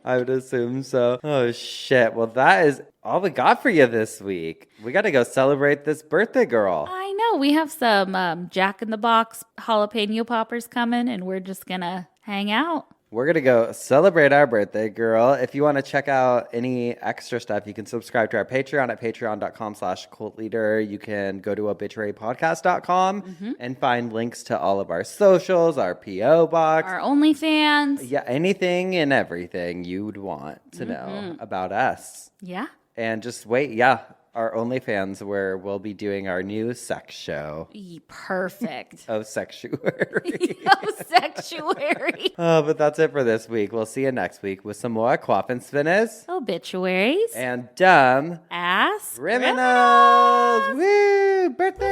I would assume so. Oh, shit. Well, that is all we got for you this week. We got to go celebrate this birthday girl. I know. We have some Jack in the Box jalapeno poppers coming, and we're just going to hang out. We're going to go celebrate our birthday girl. If you want to check out any extra stuff, you can subscribe to our Patreon at patreon.com/cultleader. You can go to obituarypodcast.com and find links to all of our socials, our P.O. box. Our OnlyFans. Yeah, anything and everything you would want to know about us. Yeah. And just wait, our OnlyFans where we'll be doing our new sex show. Perfect. Oh, sexuary. Sexuary. Oh, but that's it for this week. We'll see you next week with some more Quaff and Spinners. Obituaries. And dumb ass criminals. Woo! Birthday